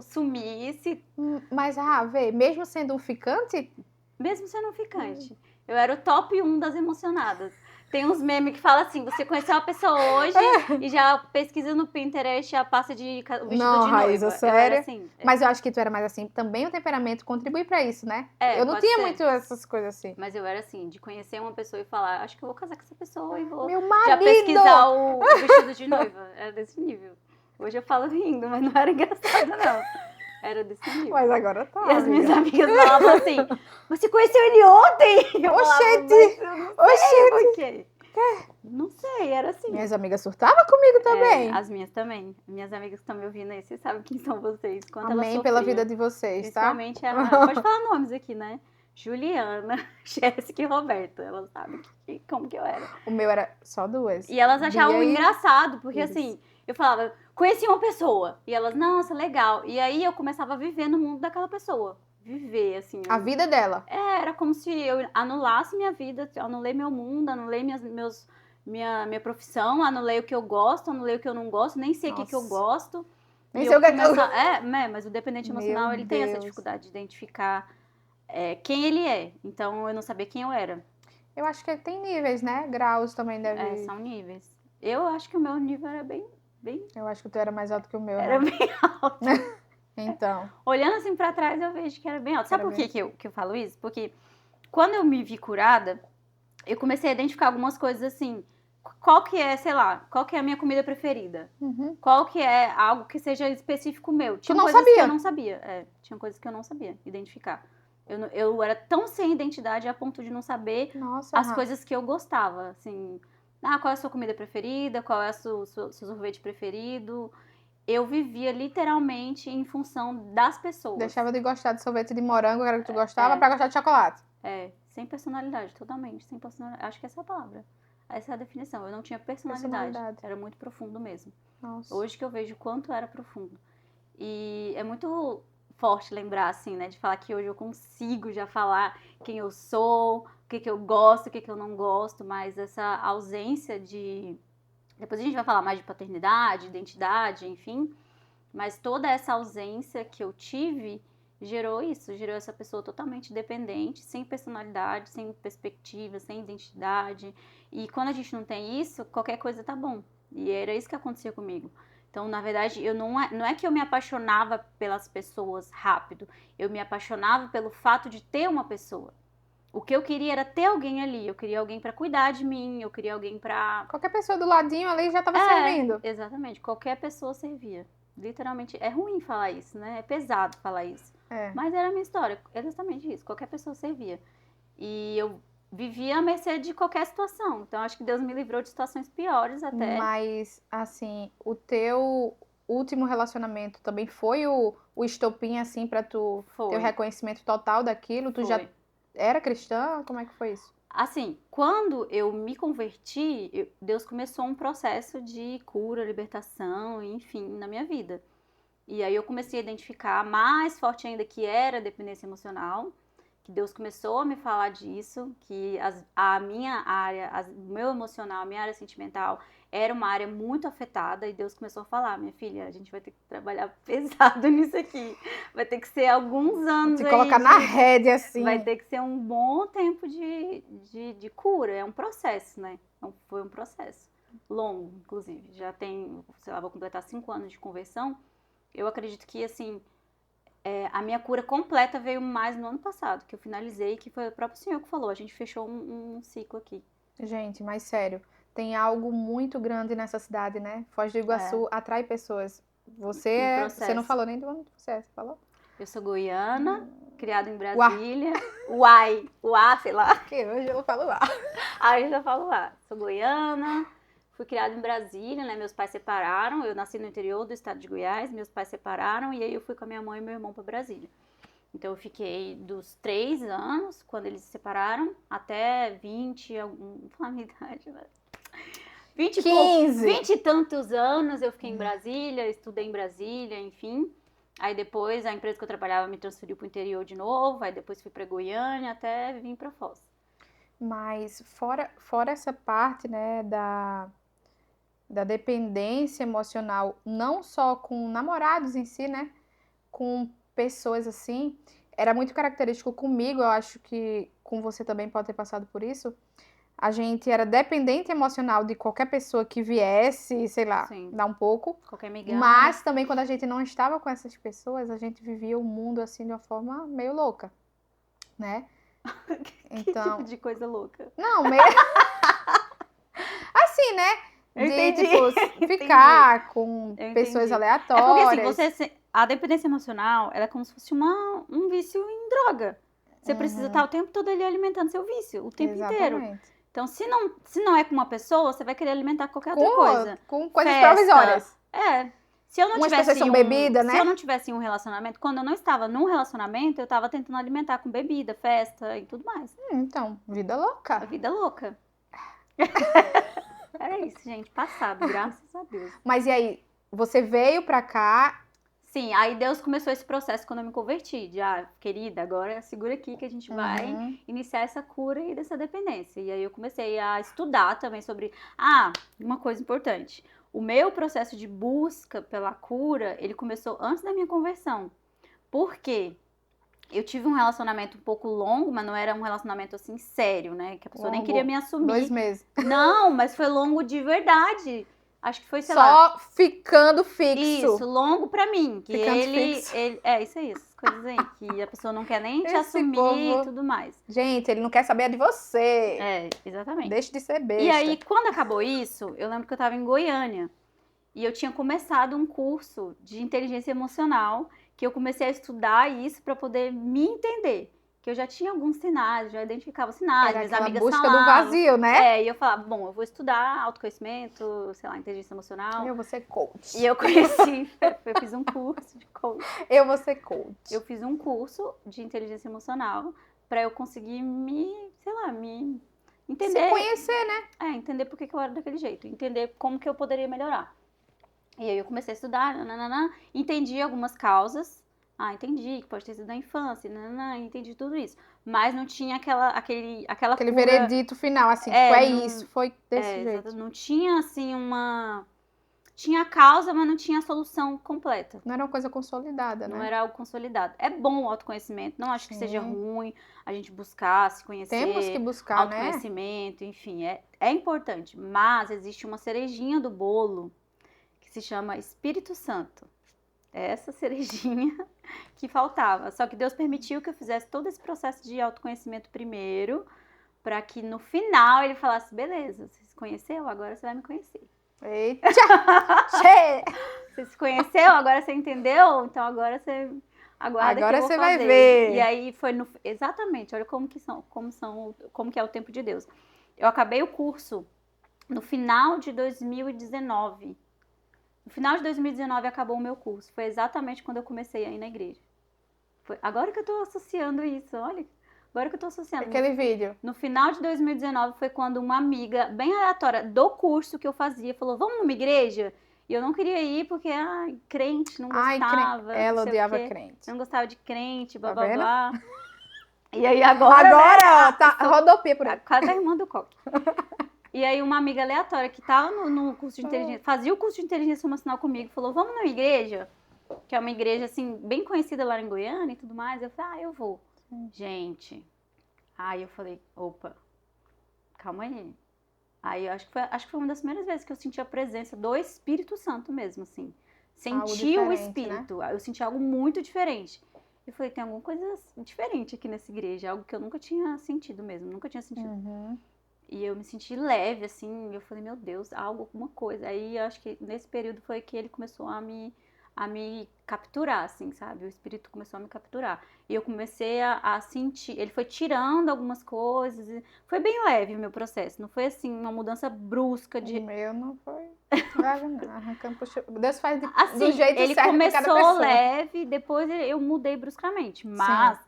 sumisse. Mas, vê, mesmo sendo um ficante? Mesmo sendo um ficante. Eu era o top 1 das emocionadas. Tem uns memes que falam assim, você conheceu uma pessoa hoje e já pesquisa no Pinterest a pasta de vestido de noiva. Raíza, sério? Assim, Mas eu acho que tu era mais assim, também o temperamento contribui pra isso, né? Eu não tinha muito essas coisas assim. Mas eu era assim, de conhecer uma pessoa e falar, acho que eu vou casar com essa pessoa e vou Meu marido! já pesquisar o vestido de noiva. Era desse nível. Hoje eu falo rindo, mas não era engraçado, não. Era desse nível. Mas agora tá. E as minhas amigas falavam assim, você conheceu ele ontem? Oxente! Por quê? Não sei, era assim. Minhas amigas surtavam comigo também. As minhas também. Minhas amigas que estão me ouvindo aí, vocês sabem quem são vocês. Quanto Amém pela vida de vocês, tá? Principalmente pode falar nomes aqui, né? Juliana, Jéssica e Roberta. Elas sabem como que eu era. O meu era só 2. E elas achavam engraçado, porque assim, eu falava, conheci uma pessoa. E elas, nossa, legal. E aí eu começava a viver no mundo daquela pessoa. Viver, assim. A vida dela. Era como se eu anulasse minha vida, anulei meu mundo, anulei minha profissão, anulei o que eu gosto, anulei o que eu não gosto, nem sei o que eu gosto. Nem sei o que mas o dependente emocional, ele tem essa dificuldade de identificar quem ele é. Então, eu não sabia quem eu era. Eu acho que tem níveis, né? Graus também deve... são níveis. Eu acho que o meu nível era bem... Eu acho que o teu era mais alto que o meu. Era bem alto. Então. Olhando assim pra trás, eu vejo que era bem alto. Sabe por que eu falo isso? Porque quando eu me vi curada, eu comecei a identificar algumas coisas assim. Qual que é, sei lá, qual que é a minha comida preferida? Qual que é algo que seja específico meu? Tinha coisas que eu não sabia. Tinha coisas que eu não sabia identificar. Eu era tão sem identidade a ponto de não saber as coisas que eu gostava, assim... qual é a sua comida preferida? Qual é o seu sorvete preferido? Eu vivia literalmente em função das pessoas. Deixava de gostar de sorvete de morango, que era o que tu gostava, pra gostar de chocolate. Sem personalidade, totalmente. Sem personalidade. Acho que essa é a palavra. Essa é a definição. Eu não tinha personalidade. Era muito profundo mesmo. Nossa. Hoje que eu vejo o quanto era profundo. E é muito forte lembrar, assim, né? De falar que hoje eu consigo já falar quem eu sou, o que eu gosto, o que eu não gosto, mas essa ausência de... Depois a gente vai falar mais de paternidade, identidade, enfim. Mas toda essa ausência que eu tive gerou isso. Gerou essa pessoa totalmente dependente, sem personalidade, sem perspectiva, sem identidade. E quando a gente não tem isso, qualquer coisa tá bom. E era isso que acontecia comigo. Então, na verdade, não é que eu me apaixonava pelas pessoas rápido. Eu me apaixonava pelo fato de ter uma pessoa. O que eu queria era ter alguém ali. Eu queria alguém pra cuidar de mim. Eu queria alguém pra... Qualquer pessoa do ladinho ali já tava servindo. Exatamente. Qualquer pessoa servia. Literalmente. É ruim falar isso, né? É pesado falar isso. Mas era a minha história. Exatamente isso. Qualquer pessoa servia. E eu vivia à mercê de qualquer situação. Então, acho que Deus me livrou de situações piores até. Mas, assim, o teu último relacionamento também foi o estopim, assim, pra tu ter o reconhecimento total daquilo? Tu já era cristã? Como é que foi isso? Assim, quando eu me converti, Deus começou um processo de cura, libertação, enfim, na minha vida. E aí eu comecei a identificar mais forte ainda que era a dependência emocional, que Deus começou a me falar disso, que a minha área, o meu emocional, a minha área sentimental era uma área muito afetada, e Deus começou a falar: minha filha, a gente vai ter que trabalhar pesado nisso aqui, vai ter que ser alguns anos Se colocar na rédea, assim. Vai ter que ser um bom tempo de cura, é um processo, né? Foi um processo longo, inclusive, já tem, sei lá, vou completar 5 anos de conversão. Eu acredito que, assim, a minha cura completa veio mais no ano passado, que eu finalizei, que foi o próprio Senhor que falou. A gente fechou um ciclo aqui. Gente, mas sério, tem algo muito grande nessa cidade, né? Foz do Iguaçu atrai pessoas. Você não falou nem do ano que você falou? Eu sou goiana, criada em Brasília. Uai, sei lá. Que hoje eu falo lá. Aí eu já falo lá. Sou goiana. Fui criada em Brasília, né? Meus pais separaram. Eu nasci no interior do estado de Goiás. Meus pais separaram e aí eu fui com a minha mãe e meu irmão para Brasília. Então eu fiquei dos 3 anos, quando eles se separaram, até 20, vou falar a minha idade, né? 20 e tantos anos eu fiquei em Brasília, estudei em Brasília, enfim. Aí depois a empresa que eu trabalhava me transferiu para o interior de novo. Aí depois fui para Goiânia até vim para Foz. Mas fora essa parte, né, da dependência emocional, não só com namorados em si, né, com pessoas assim, era muito característico comigo, eu acho que com você também pode ter passado por isso. A gente era dependente emocional de qualquer pessoa que viesse, sei lá, dar um pouco. Qualquer migalha. Mas também quando a gente não estava com essas pessoas, a gente vivia o mundo assim de uma forma meio louca, né? Então... Que tipo de coisa louca? Não, meio... assim, né? Entendi. Tipo, ficar com pessoas aleatórias. É porque assim, a dependência emocional, ela é como se fosse um vício em droga. Você precisa estar o tempo todo ali alimentando seu vício, o tempo inteiro. Então, se não é com uma pessoa, você vai querer alimentar qualquer outra coisa. Com coisas provisórias. Se eu não tivesse bebida, né? Se eu não tivesse um relacionamento, quando eu não estava num relacionamento, eu estava tentando alimentar com bebida, festa e tudo mais. Então, vida louca. Vida louca. Era isso, gente. Passado, graças a Deus. Mas e aí, você veio pra cá? Sim, aí Deus começou esse processo quando eu me converti. Querida, agora segura aqui que a gente vai iniciar essa cura e dessa dependência. E aí eu comecei a estudar também sobre... uma coisa importante. O meu processo de busca pela cura, ele começou antes da minha conversão. Por quê? Eu tive um relacionamento um pouco longo, mas não era um relacionamento assim sério, né? Que a pessoa nem queria me assumir. 2 meses. Não, mas foi longo de verdade. Acho que foi, sei lá. Só ficando fixo. Isso, longo pra mim. Que ficando fixo. Isso aí, essas coisas aí. Que a pessoa não quer nem te assumir e tudo mais. Gente, ele não quer saber de você. Exatamente. Deixa de ser besta. E aí, quando acabou isso, eu lembro que eu tava em Goiânia. E eu tinha começado um curso de inteligência emocional, que eu comecei a estudar isso para poder me entender. Que eu já tinha alguos sinais, já identificava sinais, minhas amigas busca falavam. Do vazio, né? E eu falava, bom, eu vou estudar autoconhecimento, sei lá, inteligência emocional. Eu vou ser coach. E eu conheci, eu fiz um curso de coach. Eu vou ser coach. Eu fiz um curso de inteligência emocional para eu conseguir me entender. Se conhecer, né? Entender por que eu era daquele jeito, entender como que eu poderia melhorar. E aí eu comecei a estudar, entendi algumas causas. Entendi que pode ter sido da infância, entendi tudo isso. Mas não tinha aquele cura... veredito final, assim, isso, foi desse jeito. Não tinha, assim, Tinha a causa, mas não tinha a solução completa. Não era uma coisa consolidada, né? Não era algo consolidado. É bom o autoconhecimento, não acho que seja ruim a gente buscar, se conhecer. Temos que buscar, autoconhecimento, enfim, é importante. Mas existe uma cerejinha do bolo que se chama Espírito Santo. É essa cerejinha que faltava. Só que Deus permitiu que eu fizesse todo esse processo de autoconhecimento primeiro, para que no final ele falasse, beleza, você se conheceu, agora você vai me conhecer. Eita! Você se conheceu, agora você entendeu, então agora você aguarda agora que eu vou você fazer. Vai ver. E aí foi exatamente, olha como que é o tempo de Deus. Eu acabei o curso no final de 2019. No final de 2019 acabou o meu curso. Foi exatamente quando eu comecei a ir na igreja. Foi agora que eu tô associando isso, olha Agora que eu tô associando. Aquele vídeo. No final de 2019 foi quando uma amiga, bem aleatória, do curso que eu fazia, falou, vamos numa igreja? E eu não queria ir porque, crente, não gostava. Ela odiava crente. Não gostava de crente, blá, Tá blá, blá. E aí agora, ó, tá rodopia por aí. Quase a irmã do coque. E aí uma amiga aleatória que tava no curso de inteligência, fazia o curso de inteligência emocional comigo, falou, vamos numa igreja? Que é uma igreja, assim, bem conhecida lá em Goiânia e tudo mais. Eu falei, eu vou. Gente, aí eu falei, opa, calma aí. Aí eu acho que foi uma das primeiras vezes que eu senti a presença do Espírito Santo mesmo, assim. Senti o Espírito, né? Eu senti algo muito diferente. Eu falei, tem alguma coisa diferente aqui nessa igreja, algo que eu nunca tinha sentido mesmo, nunca tinha sentido. E eu me senti leve, assim, eu falei, meu Deus, alguma coisa. Aí eu acho que nesse período foi que ele começou a me capturar, assim, sabe? O Espírito começou a me capturar. E eu comecei a sentir, ele foi tirando algumas coisas, foi bem leve o meu processo, não foi assim, uma mudança brusca de... O meu não foi leve, não. Arrancando, Deus faz assim, do jeito ele certo para cada pessoa. começou leve, depois eu mudei bruscamente, mas... Sim.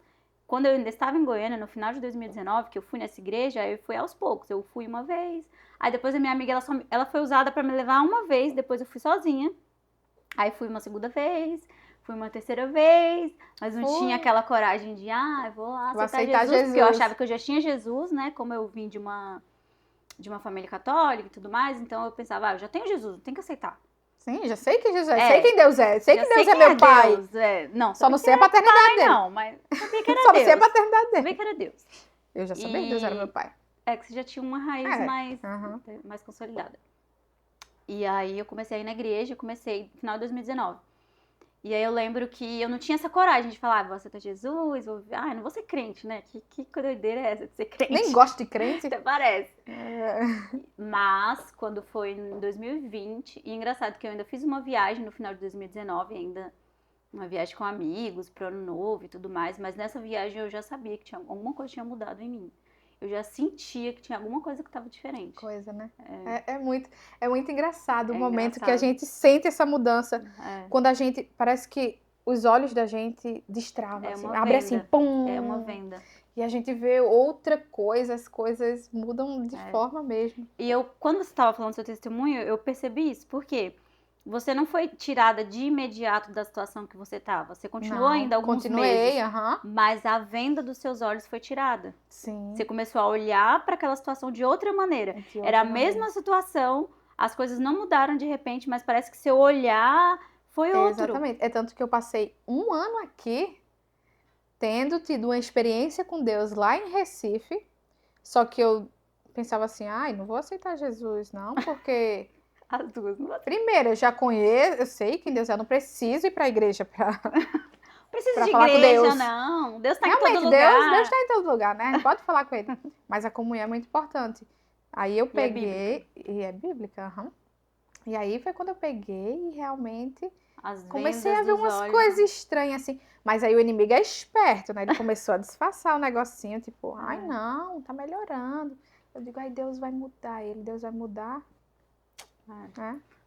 Quando eu ainda estava em Goiânia, no final de 2019, que eu fui nessa igreja, eu fui aos poucos. Eu fui uma vez, aí depois a minha amiga, ela foi usada para me levar uma vez, depois eu fui sozinha. Aí fui uma segunda vez, fui uma terceira vez, mas não tinha aquela coragem de, eu vou lá aceitar Jesus, porque eu achava que eu já tinha Jesus, né? Como eu vim de uma família católica e tudo mais, então eu pensava, eu já tenho Jesus, tenho que aceitar. Sim, já sei que Jesus é, sei quem Deus é, sei que Deus é meu pai. Deus, não, só não sei a paternidade dele. Não, mas sabia que era só Deus. não sei a paternidade dele. Sabia que era Deus. Eu já sabia que Deus era meu pai. É que você já tinha uma raiz mais consolidada. E aí eu comecei a ir na igreja, no final de 2019. E aí eu lembro que eu não tinha essa coragem de falar, vou aceitar Jesus, não vou ser crente, né? Que doideira é essa de ser crente? Nem gosto de crente. Até parece. Mas, quando foi em 2020, e engraçado que eu ainda fiz uma viagem no final de 2019, ainda uma viagem com amigos, pro Ano Novo e tudo mais, mas nessa viagem eu já sabia que alguma coisa tinha mudado em mim. Eu já sentia que tinha alguma coisa que estava diferente. Coisa, né? É muito engraçado o momento que a gente sente essa mudança. Quando a gente, parece que os olhos da gente destravam, assim, abre assim, pum! É uma venda. E a gente vê outra coisa, as coisas mudam de forma mesmo. E quando você estava falando do seu testemunho, eu percebi isso. Por quê? Você não foi tirada de imediato da situação que você estava. Você continuou ainda alguns meses. Mas a venda dos seus olhos foi tirada. Sim. Você começou a olhar para aquela situação de outra maneira. Era a mesma situação, as coisas não mudaram de repente, mas parece que seu olhar foi outro. Exatamente. É tanto que eu passei 1 ano aqui, tendo tido uma experiência com Deus lá em Recife, só que eu pensava assim, não vou aceitar Jesus não, porque... As duas. Primeiro, eu já conheço, eu sei que Deus, eu não preciso ir para a igreja para Precisa de igreja, não. Deus está em todo lugar. Deus está em todo lugar, né? Pode falar com ele. Mas a comunhão é muito importante. Aí eu peguei, e é bíblica, E aí foi quando eu peguei e realmente comecei a ver umas coisas estranhas, assim. Mas aí o inimigo é esperto, né? Ele começou a disfarçar o negocinho, tipo, não, tá melhorando. Eu digo, Deus vai mudar ele, Deus vai mudar.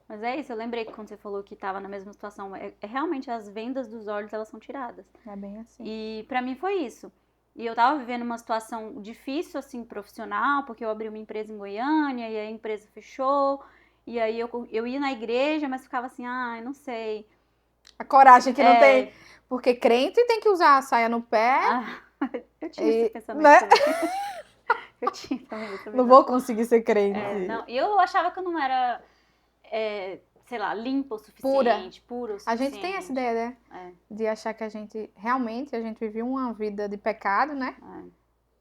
Mas é isso, eu lembrei que quando você falou que estava na mesma situação, realmente as vendas dos olhos, elas são tiradas. É bem assim. E pra mim foi isso. E eu tava vivendo uma situação difícil, assim, profissional, porque eu abri uma empresa em Goiânia e a empresa fechou. E aí eu ia na igreja, mas ficava assim, não sei. A coragem que não tem. Porque crente tem que usar a saia no pé. Eu tinha esse pensamento, né? Eu tinha também. Não vou conseguir ser crente. E eu achava que eu não era, sei lá, limpa o suficiente, pura o suficiente. A gente tem essa ideia, né? De achar que a gente vivia uma vida de pecado, né?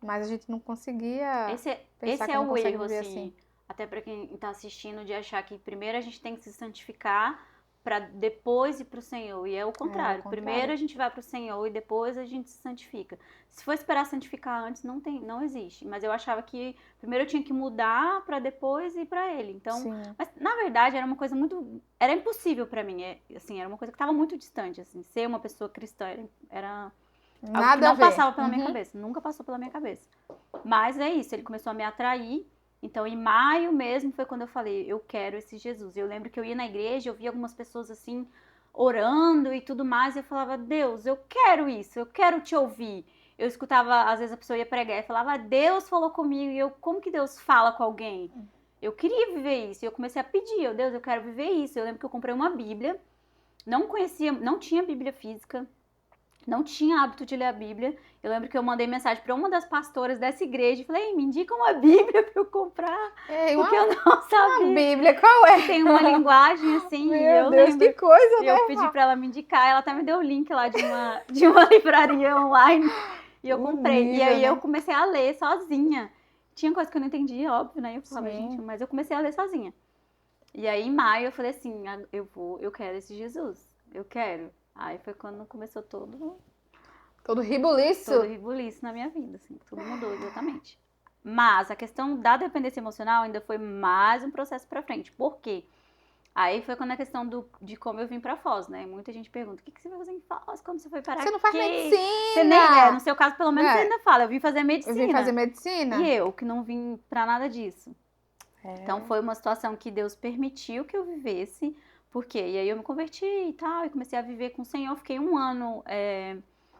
Mas a gente não conseguia Esse é o erro, assim. Até para quem está assistindo, de achar que primeiro a gente tem que se santificar para depois ir para o Senhor. E é o contrário. Primeiro a gente vai para o Senhor e depois a gente se santifica. Se for esperar santificar antes, não existe. Mas eu achava que primeiro eu tinha que mudar para depois ir para Ele. Então, mas na verdade era uma coisa era impossível para mim. Assim, era uma coisa que estava muito distante. Assim, ser uma pessoa cristã era algo que não passava pela minha cabeça. Nunca passou pela minha cabeça. Mas é isso. Ele começou a me atrair. Então, em maio mesmo foi quando eu falei, eu quero esse Jesus. Eu lembro que eu ia na igreja, eu via algumas pessoas assim, orando e tudo mais, e eu falava, Deus, eu quero isso, eu quero te ouvir. Eu escutava, às vezes a pessoa ia pregar e falava, Deus falou comigo. E eu, como que Deus fala com alguém? Eu queria viver isso. E eu comecei a pedir, Deus, eu quero viver isso. Eu lembro que eu comprei uma Bíblia. Não tinha Bíblia física. Não tinha hábito de ler a Bíblia. Eu lembro que eu mandei mensagem para uma das pastoras dessa igreja e falei, me indica uma Bíblia para eu comprar, porque eu não sabia. Uma Bíblia, qual é? Tem uma linguagem assim, Meu e eu Deus, lembro. Que coisa, e né? eu pedi para ela me indicar, ela até me deu o link lá de uma livraria online e eu comprei. Nível, e aí né? eu comecei a ler sozinha. Tinha coisa que eu não entendia, óbvio, né? Eu falava, Sim. gente, mas eu comecei a ler sozinha. E aí em maio eu falei assim, eu quero esse Jesus, eu quero. Aí foi quando começou Todo ribuliço na minha vida, assim, tudo mudou exatamente. Mas a questão da dependência emocional ainda foi mais um processo pra frente. Por quê? Aí foi quando a questão de como eu vim pra Foz, né? Muita gente pergunta, o que você vai fazer em Foz? Como você foi parar aqui? Você não faz medicina! No seu caso, pelo menos, você ainda fala, eu vim fazer medicina. Eu vim fazer medicina. E eu, que não vim pra nada disso. Então foi uma situação que Deus permitiu que eu vivesse. Por quê? E aí eu me converti e tal, e comecei a viver com o Senhor. Fiquei um ano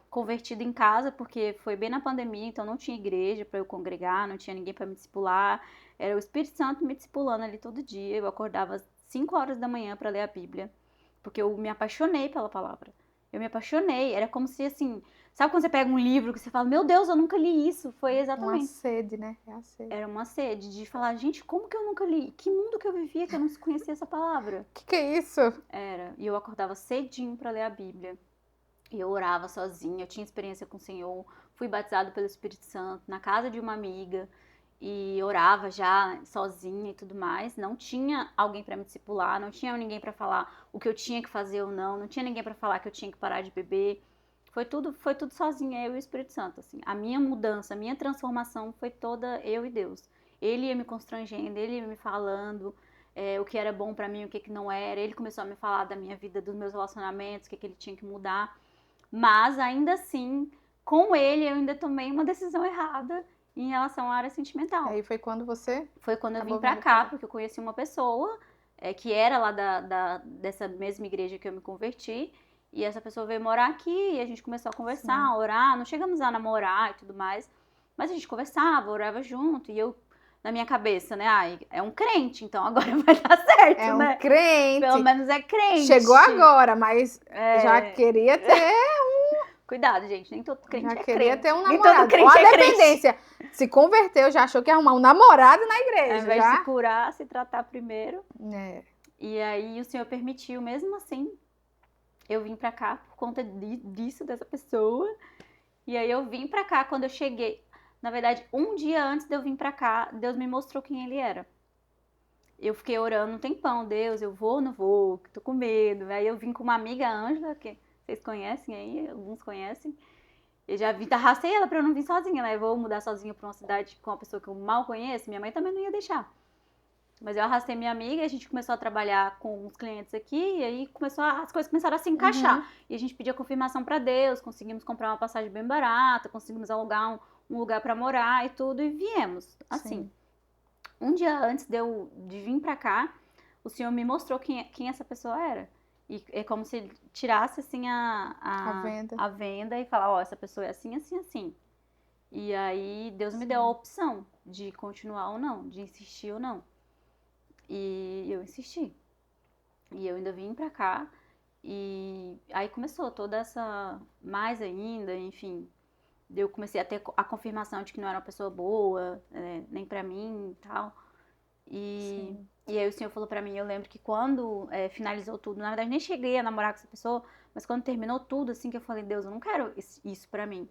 convertida em casa, porque foi bem na pandemia, então não tinha igreja para eu congregar, não tinha ninguém para me discipular. Era o Espírito Santo me discipulando ali todo dia. Eu acordava às 5 horas da manhã para ler a Bíblia, porque eu me apaixonei pela palavra. Eu me apaixonei. Era como se, assim, sabe quando você pega um livro que você fala, meu Deus, eu nunca li isso? Foi exatamente. Uma sede, né? É a sede. Era uma sede de falar, gente, como que eu nunca li? Que mundo que eu vivia que eu não conhecia essa palavra? Que é isso? Era. E eu acordava cedinho para ler a Bíblia. E eu orava sozinha, eu tinha experiência com o Senhor, fui batizado pelo Espírito Santo na casa de uma amiga e orava já sozinha e tudo mais. Não tinha alguém para me discipular, não tinha ninguém para falar o que eu tinha que fazer ou não tinha ninguém para falar que eu tinha que parar de beber. Foi tudo sozinha, eu e o Espírito Santo, assim. A minha mudança, a minha transformação foi toda eu e Deus. Ele ia me constrangendo, ele ia me falando o que era bom para mim, o que não era. Ele começou a me falar da minha vida, dos meus relacionamentos, o que ele tinha que mudar. Mas, ainda assim, com ele, eu ainda tomei uma decisão errada em relação à área sentimental. Aí foi quando você? Foi quando eu vim pra cá, porque eu conheci uma pessoa que era lá dessa mesma igreja que eu me converti. E essa pessoa veio morar aqui e a gente começou a conversar, a orar. Não chegamos a namorar e tudo mais. Mas a gente conversava, orava junto. E eu, na minha cabeça, né? É um crente, então agora vai dar certo, né? É um crente. Pelo menos é crente. Chegou agora, mas já queria ter Cuidado, gente, nem todo crente já queria ter um namorado. Nem todo crente Olha a dependência. Se converteu, já achou que ia arrumar um namorado na igreja. Ao invés de se curar, se tratar primeiro. E aí o Senhor permitiu, mesmo assim, eu vim pra cá por conta disso, dessa pessoa. E aí eu vim pra cá, quando eu cheguei, na verdade, um dia antes de eu vir pra cá, Deus me mostrou quem Ele era. Eu fiquei orando um tempão, Deus, eu vou ou não vou, tô com medo. Aí eu vim com uma amiga, Ângela, que vocês conhecem aí, alguns conhecem. Eu já arrastei ela pra eu não vir sozinha, né? Eu vou mudar sozinha pra uma cidade com uma pessoa que eu mal conheço, minha mãe também não ia deixar. Mas eu arrastei minha amiga, a gente começou a trabalhar com os clientes aqui, e aí as coisas começaram a se encaixar. E a gente pediu confirmação pra Deus, conseguimos comprar uma passagem bem barata, conseguimos alugar um lugar pra morar e tudo, e viemos. Assim, Sim. Um dia antes de vir pra cá, o Senhor me mostrou quem essa pessoa era. E é como se ele tirasse, assim, a venda e falar, essa pessoa é assim, assim, assim. E aí Deus me deu a opção de continuar ou não, de insistir ou não. E eu insisti. E eu ainda vim pra cá. E aí começou toda essa... Mais ainda, enfim. Eu comecei a ter a confirmação de que não era uma pessoa boa, nem pra mim e tal. E aí o Senhor falou pra mim, eu lembro que quando finalizou tudo, na verdade nem cheguei a namorar com essa pessoa, mas quando terminou tudo, assim, que eu falei, Deus, eu não quero isso pra mim.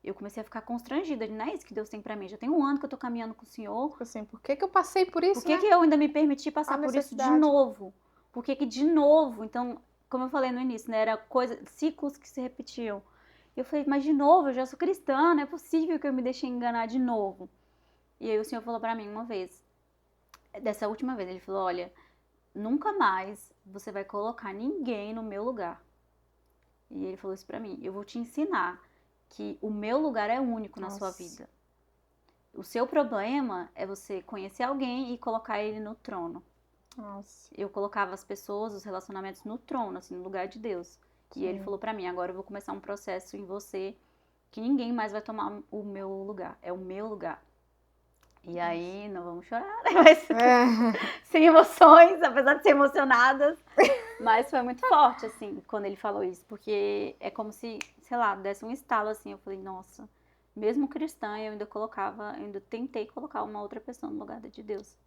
Eu comecei a ficar constrangida, não é isso que Deus tem pra mim. Já tem um ano que eu tô caminhando com o Senhor. Assim, por que eu passei por isso, Por que eu ainda me permiti passar por isso de novo? Por que de novo? Então, como eu falei no início, né, era ciclos que se repetiam. Eu falei, mas de novo, eu já sou cristã, não é possível que eu me deixe enganar de novo. E aí o Senhor falou pra mim uma vez, dessa última vez, ele falou, olha, nunca mais você vai colocar ninguém no meu lugar. E ele falou isso pra mim, eu vou te ensinar que o meu lugar é único na sua vida. O seu problema é você conhecer alguém e colocar ele no trono. Nossa. Eu colocava as pessoas, os relacionamentos no trono, assim, no lugar de Deus. E ele falou pra mim, agora eu vou começar um processo em você que ninguém mais vai tomar o meu lugar. É o meu lugar. E aí, não vamos chorar, né? Mas sem emoções, apesar de ser emocionadas. Mas foi muito forte, assim, quando ele falou isso. Porque é como se, sei lá, desse um estalo, assim. Eu falei, nossa, mesmo cristã, eu ainda tentei colocar uma outra pessoa no lugar de Deus.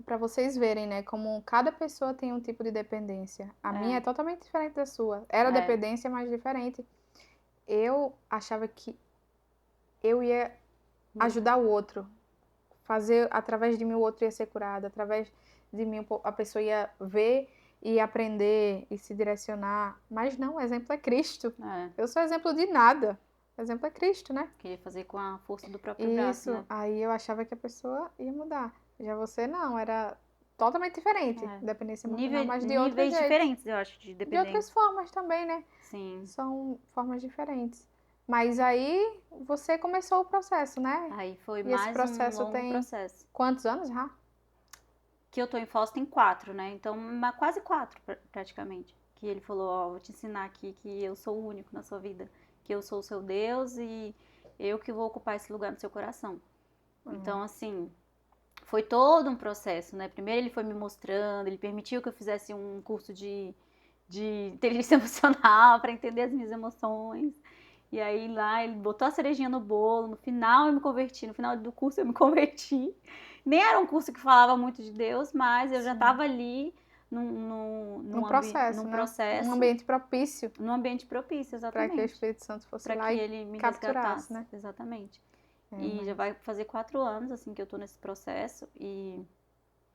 Para vocês verem, né, como cada pessoa tem um tipo de dependência. A minha é totalmente diferente da sua. Era dependência, mas diferente. Eu achava que eu ia ajudar o outro. Fazer, através de mim o outro ia ser curado. Através de mim a pessoa ia ver e aprender e se direcionar. Mas não, o exemplo é Cristo. Eu sou exemplo de nada. O exemplo é Cristo, né? Queria fazer com a força do próprio braço, né? Aí eu achava que a pessoa ia mudar. Já você não, era totalmente diferente. Dependência emocional, mas de outros níveis diferentes, eu acho, de dependência. De outras formas também, né? Sim. São formas diferentes. Mas aí você começou o processo, né? Aí foi mais um longo processo. Quantos anos já? Que eu tô em Foz tem 4, né? Então, quase 4 praticamente. Que ele falou, ó, vou te ensinar aqui que eu sou o único na sua vida. Que eu sou o seu Deus e eu que vou ocupar esse lugar no seu coração. Então, assim, foi todo um processo, né? Primeiro ele foi me mostrando, ele permitiu que eu fizesse um curso de inteligência emocional para entender as minhas emoções. E aí lá ele botou a cerejinha no bolo, no final eu me converti, no final do curso eu me converti. Nem era um curso que falava muito de Deus, mas eu já estava ali num processo, processo. Um ambiente propício. Num ambiente propício, exatamente. Para que o Espírito Santo fosse lá e ele me capturasse, né? Exatamente. Já vai fazer 4 anos, assim, que eu tô nesse processo. E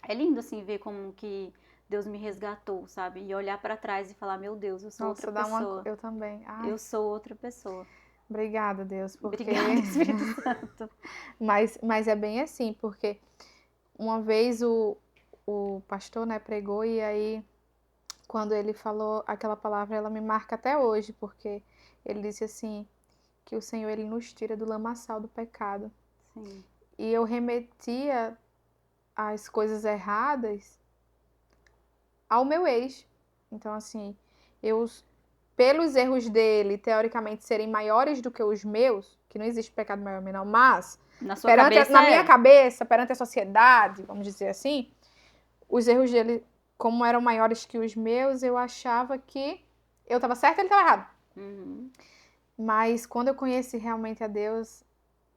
é lindo, assim, ver como que Deus me resgatou, sabe? E olhar pra trás e falar, meu Deus, eu sou outra pessoa. Eu também. Eu sou outra pessoa. Obrigada, Deus. Obrigada, Espírito Santo. Mas é bem assim, porque uma vez o pastor, né, pregou e aí quando ele falou aquela palavra, ela me marca até hoje, porque ele disse assim, que o Senhor, ele nos tira do lamaçal do pecado. Sim. E eu remetia as coisas erradas ao meu ex. Então, assim, pelos erros dele, teoricamente, serem maiores do que os meus, que não existe pecado maior ou menor, mas na minha cabeça, perante a sociedade, vamos dizer assim, os erros dele, como eram maiores que os meus, eu achava que eu estava certa e ele estava errado. Mas quando eu conheci realmente a Deus,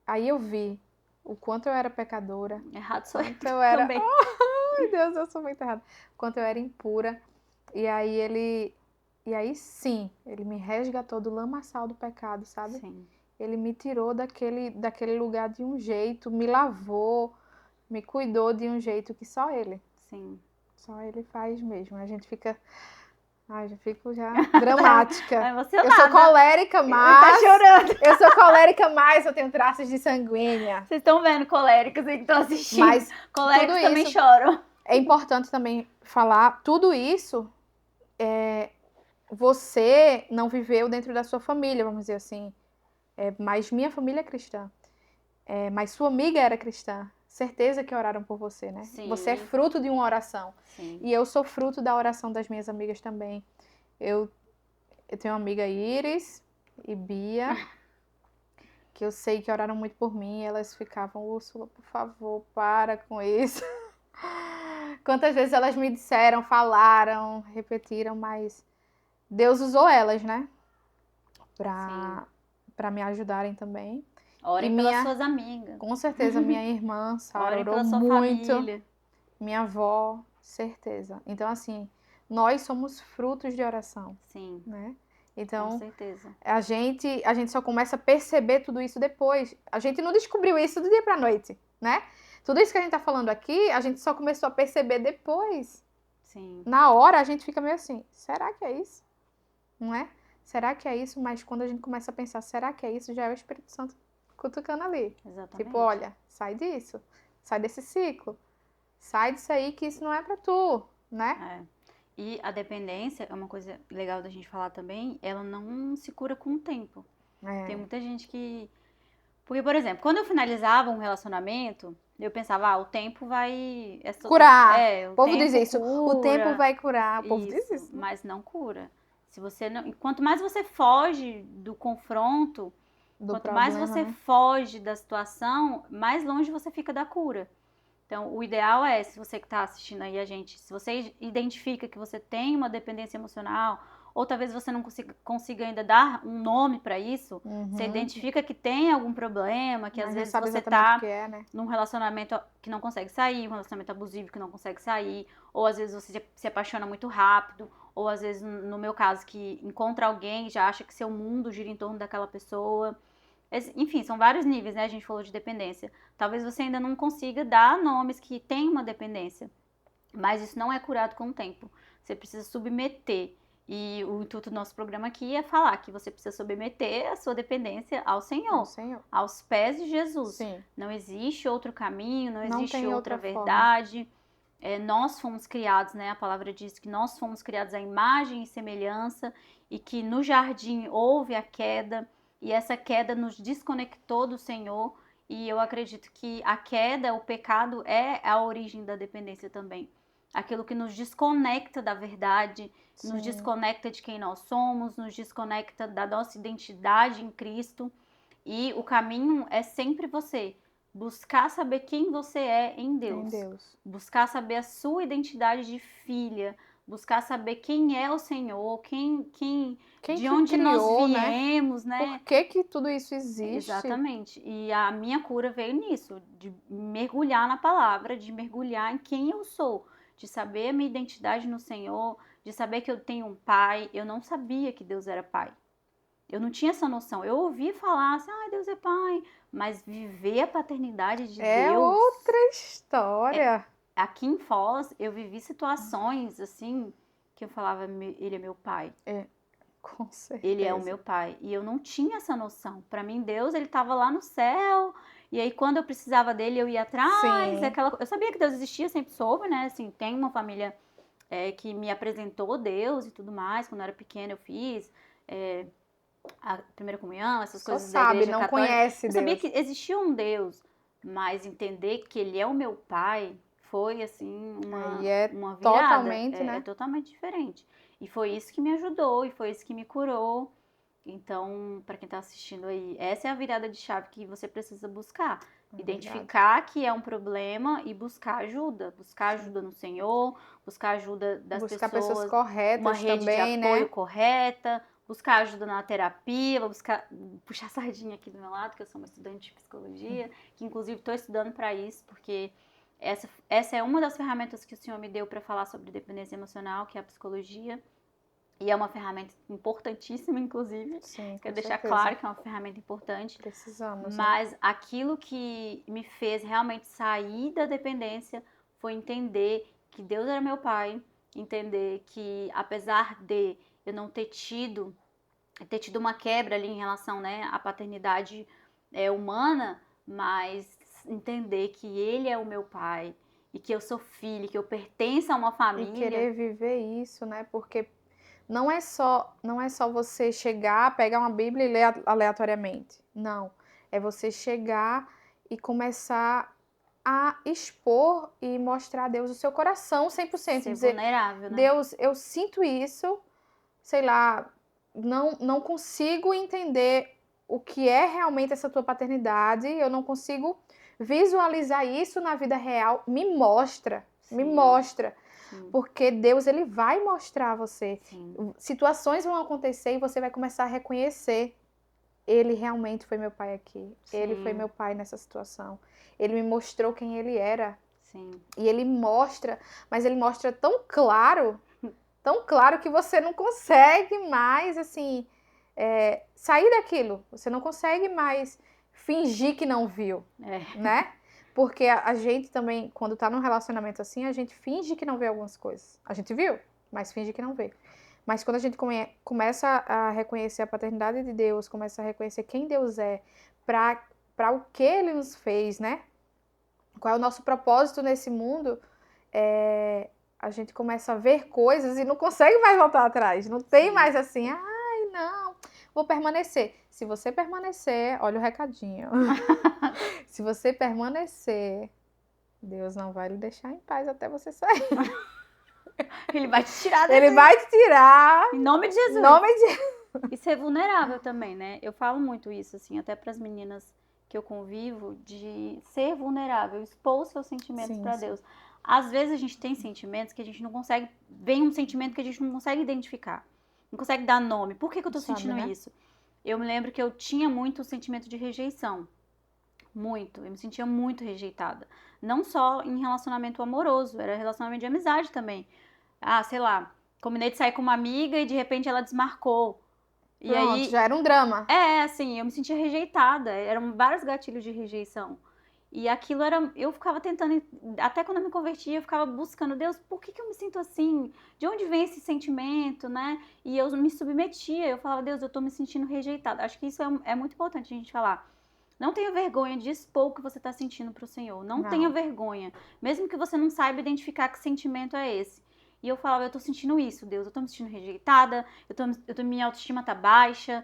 aí eu vi o quanto eu era pecadora. Errado sou eu era também. Ai, Deus, eu sou muito errada. Quanto eu era impura. E aí sim, ele me resgatou do lamaçal do pecado, sabe? Sim. Ele me tirou daquele lugar de um jeito, me lavou, me cuidou de um jeito que só ele. Sim. Só ele faz mesmo. A gente fica... Ai, já fico dramática. Emocionada. Eu sou colérica, mas... Tá chorando. Eu sou colérica, mas eu tenho traços de sanguínea. Vocês estão vendo coléricos aí que estão assistindo. Mas coléricos também choram. É importante também falar, tudo isso, você não viveu dentro da sua família, vamos dizer assim. Mas minha família é cristã. Mas sua amiga era cristã. Certeza que oraram por você, né? Sim. Você é fruto de uma oração. Sim. E eu sou fruto da oração das minhas amigas também. Eu tenho uma amiga Iris e Bia, que eu sei que oraram muito por mim. E elas ficavam, Úrsula, por favor, para com isso. Quantas vezes elas me disseram, falaram, repetiram, mas Deus usou elas, né? Pra me ajudarem também. Orem pelas suas amigas. Com certeza, minha irmã, Sara, orou pela sua muito. Família. Minha avó, certeza. Então, assim, nós somos frutos de oração. Sim. Né? Então, com certeza. A gente só começa a perceber tudo isso depois. A gente não descobriu isso do dia pra noite, né? Tudo isso que a gente tá falando aqui, a gente só começou a perceber depois. Sim. Na hora, a gente fica meio assim, será que é isso? Não é? Será que é isso? Mas quando a gente começa a pensar, será que é isso? Já é o Espírito Santo cutucando ali. Exatamente. Tipo, olha, sai disso. Sai desse ciclo. Sai disso aí que isso não é pra tu, né? E a dependência é uma coisa legal da gente falar também, ela não se cura com o tempo. Tem muita gente que... Porque, por exemplo, quando eu finalizava um relacionamento, eu pensava, o tempo vai... curar. O povo diz isso. O tempo vai curar. O povo diz isso. Mas não cura. Se você não... Quanto mais você foge do confronto, Quanto mais você foge da situação, mais longe você fica da cura. Então, o ideal é, se você que está assistindo aí a gente, se você identifica que você tem uma dependência emocional, ou talvez você não consiga ainda dar um nome para isso, você identifica que tem algum problema, que às vezes você está num relacionamento que não consegue sair, um relacionamento abusivo que não consegue sair, ou às vezes você se apaixona muito rápido, ou às vezes, no meu caso, que encontra alguém e já acha que seu mundo gira em torno daquela pessoa. Enfim, são vários níveis, né? A gente falou de dependência. Talvez você ainda não consiga dar nomes que têm uma dependência, mas isso não é curado com o tempo. Você precisa submeter. E o intuito do nosso programa aqui é falar que você precisa submeter a sua dependência ao Senhor. Aos pés de Jesus. Sim. Não existe outro caminho, não existe outra verdade. Nós fomos criados, né? A palavra diz que nós fomos criados à imagem e semelhança, e que no jardim houve a queda, e essa queda nos desconectou do Senhor. E eu acredito que a queda, o pecado, é a origem da dependência também. Aquilo que nos desconecta da verdade, nos desconecta de quem nós somos, nos desconecta da nossa identidade em Cristo. E o caminho é sempre você buscar saber quem você é em Deus. Buscar saber a sua identidade de filha, buscar saber quem é o Senhor, de onde criou, nós viemos, né? Por que tudo isso existe? Exatamente. E a minha cura veio nisso, de mergulhar na palavra, de mergulhar em quem eu sou, de saber a minha identidade no Senhor, de saber que eu tenho um pai. Eu não sabia que Deus era pai. Eu não tinha essa noção. Eu ouvia falar assim, Deus é pai, mas viver a paternidade de Deus... É outra história. Aqui em Foz, eu vivi situações, assim, que eu falava, ele é meu pai. Com certeza. Ele é o meu pai. E eu não tinha essa noção. Para mim, Deus, ele estava lá no céu. E aí, quando eu precisava dele, eu ia atrás. Eu sabia que Deus existia, sempre soube, né? Assim, tem uma família que me apresentou Deus e tudo mais. Quando eu era pequena, eu fiz a primeira comunhão, essas coisas da igreja não católica. Conhece Deus. Eu sabia que existia um Deus, mas entender que ele é o meu pai foi, assim, uma virada. Totalmente, né? É totalmente diferente. E foi isso que me ajudou, e foi isso que me curou. Então, para quem tá assistindo aí, essa é a virada de chave que você precisa buscar. Identificar que é um problema e buscar ajuda. Buscar ajuda no Senhor, buscar ajuda das pessoas. Buscar pessoas corretas uma rede também, de apoio correta. Buscar ajuda na terapia, puxar a sardinha aqui do meu lado, que eu sou uma estudante de psicologia, que inclusive estou estudando para isso, porque essa é uma das ferramentas que o Senhor me deu para falar sobre dependência emocional, que é a psicologia. E é uma ferramenta importantíssima, inclusive. Sim, quero deixar claro que é uma ferramenta importante. Precisamos. Mas aquilo que me fez realmente sair da dependência foi entender que Deus era meu pai, entender que apesar de eu não ter tido uma quebra ali em relação, né, à paternidade humana, mas entender que ele é o meu pai e que eu sou filha, que eu pertenço a uma família. E querer viver isso, né? Porque não é só você chegar, pegar uma Bíblia e ler aleatoriamente. Não. É você chegar e começar a expor e mostrar a Deus o seu coração 100%. Ser vulnerável, né? Deus, eu sinto isso, sei lá, não consigo entender o que é realmente essa tua paternidade, eu não consigo visualizar isso na vida real. Me mostra. Sim. Porque Deus, ele vai mostrar a você. Sim. Situações vão acontecer e você vai começar a reconhecer. Ele realmente foi meu pai aqui. Sim. Ele foi meu pai nessa situação. Ele me mostrou quem ele era. Sim. E ele mostra, mas ele mostra tão claro que você não consegue mais, assim, sair daquilo. Você não consegue mais fingir que não viu, né? Porque a gente também, quando tá num relacionamento assim, a gente finge que não vê algumas coisas. A gente viu, mas finge que não vê. Mas quando a gente começa a reconhecer a paternidade de Deus, começa a reconhecer quem Deus é, para o que Ele nos fez, né? Qual é o nosso propósito nesse mundo, a gente começa a ver coisas e não consegue mais voltar atrás. Não tem mais assim, ai, não, vou permanecer. Se você permanecer, olha o recadinho. Se você permanecer, Deus não vai lhe deixar em paz até você sair. Ele vai te tirar. Ele vai te tirar. Em nome de Jesus. Em nome de... E ser vulnerável também, né? Eu falo muito isso, assim, até para as meninas que eu convivo, de ser vulnerável, expor seus sentimentos para Deus. Às vezes a gente tem sentimentos que a gente não consegue, vem um sentimento que a gente não consegue identificar, não consegue dar nome. Por que eu tô sentindo isso? Eu me lembro que eu tinha muito o sentimento de rejeição. Muito. Eu me sentia muito rejeitada. Não só em relacionamento amoroso, era relacionamento de amizade também. Ah, sei lá, combinei de sair com uma amiga e de repente ela desmarcou. E Pronto, aí, já era um drama. assim, eu me sentia rejeitada. Eram vários gatilhos de rejeição. E aquilo era. Eu ficava tentando. Até quando eu me convertia, eu ficava buscando, Deus, por que eu me sinto assim? De onde vem esse sentimento, né? E eu me submetia. Eu falava, Deus, eu tô me sentindo rejeitada. Acho que isso é muito importante a gente falar. Não tenha vergonha de expor o que você está sentindo para o Senhor. Não tenha vergonha. Mesmo que você não saiba identificar que sentimento é esse. E eu falava, eu tô sentindo isso, Deus. Eu tô me sentindo rejeitada. Minha autoestima tá baixa.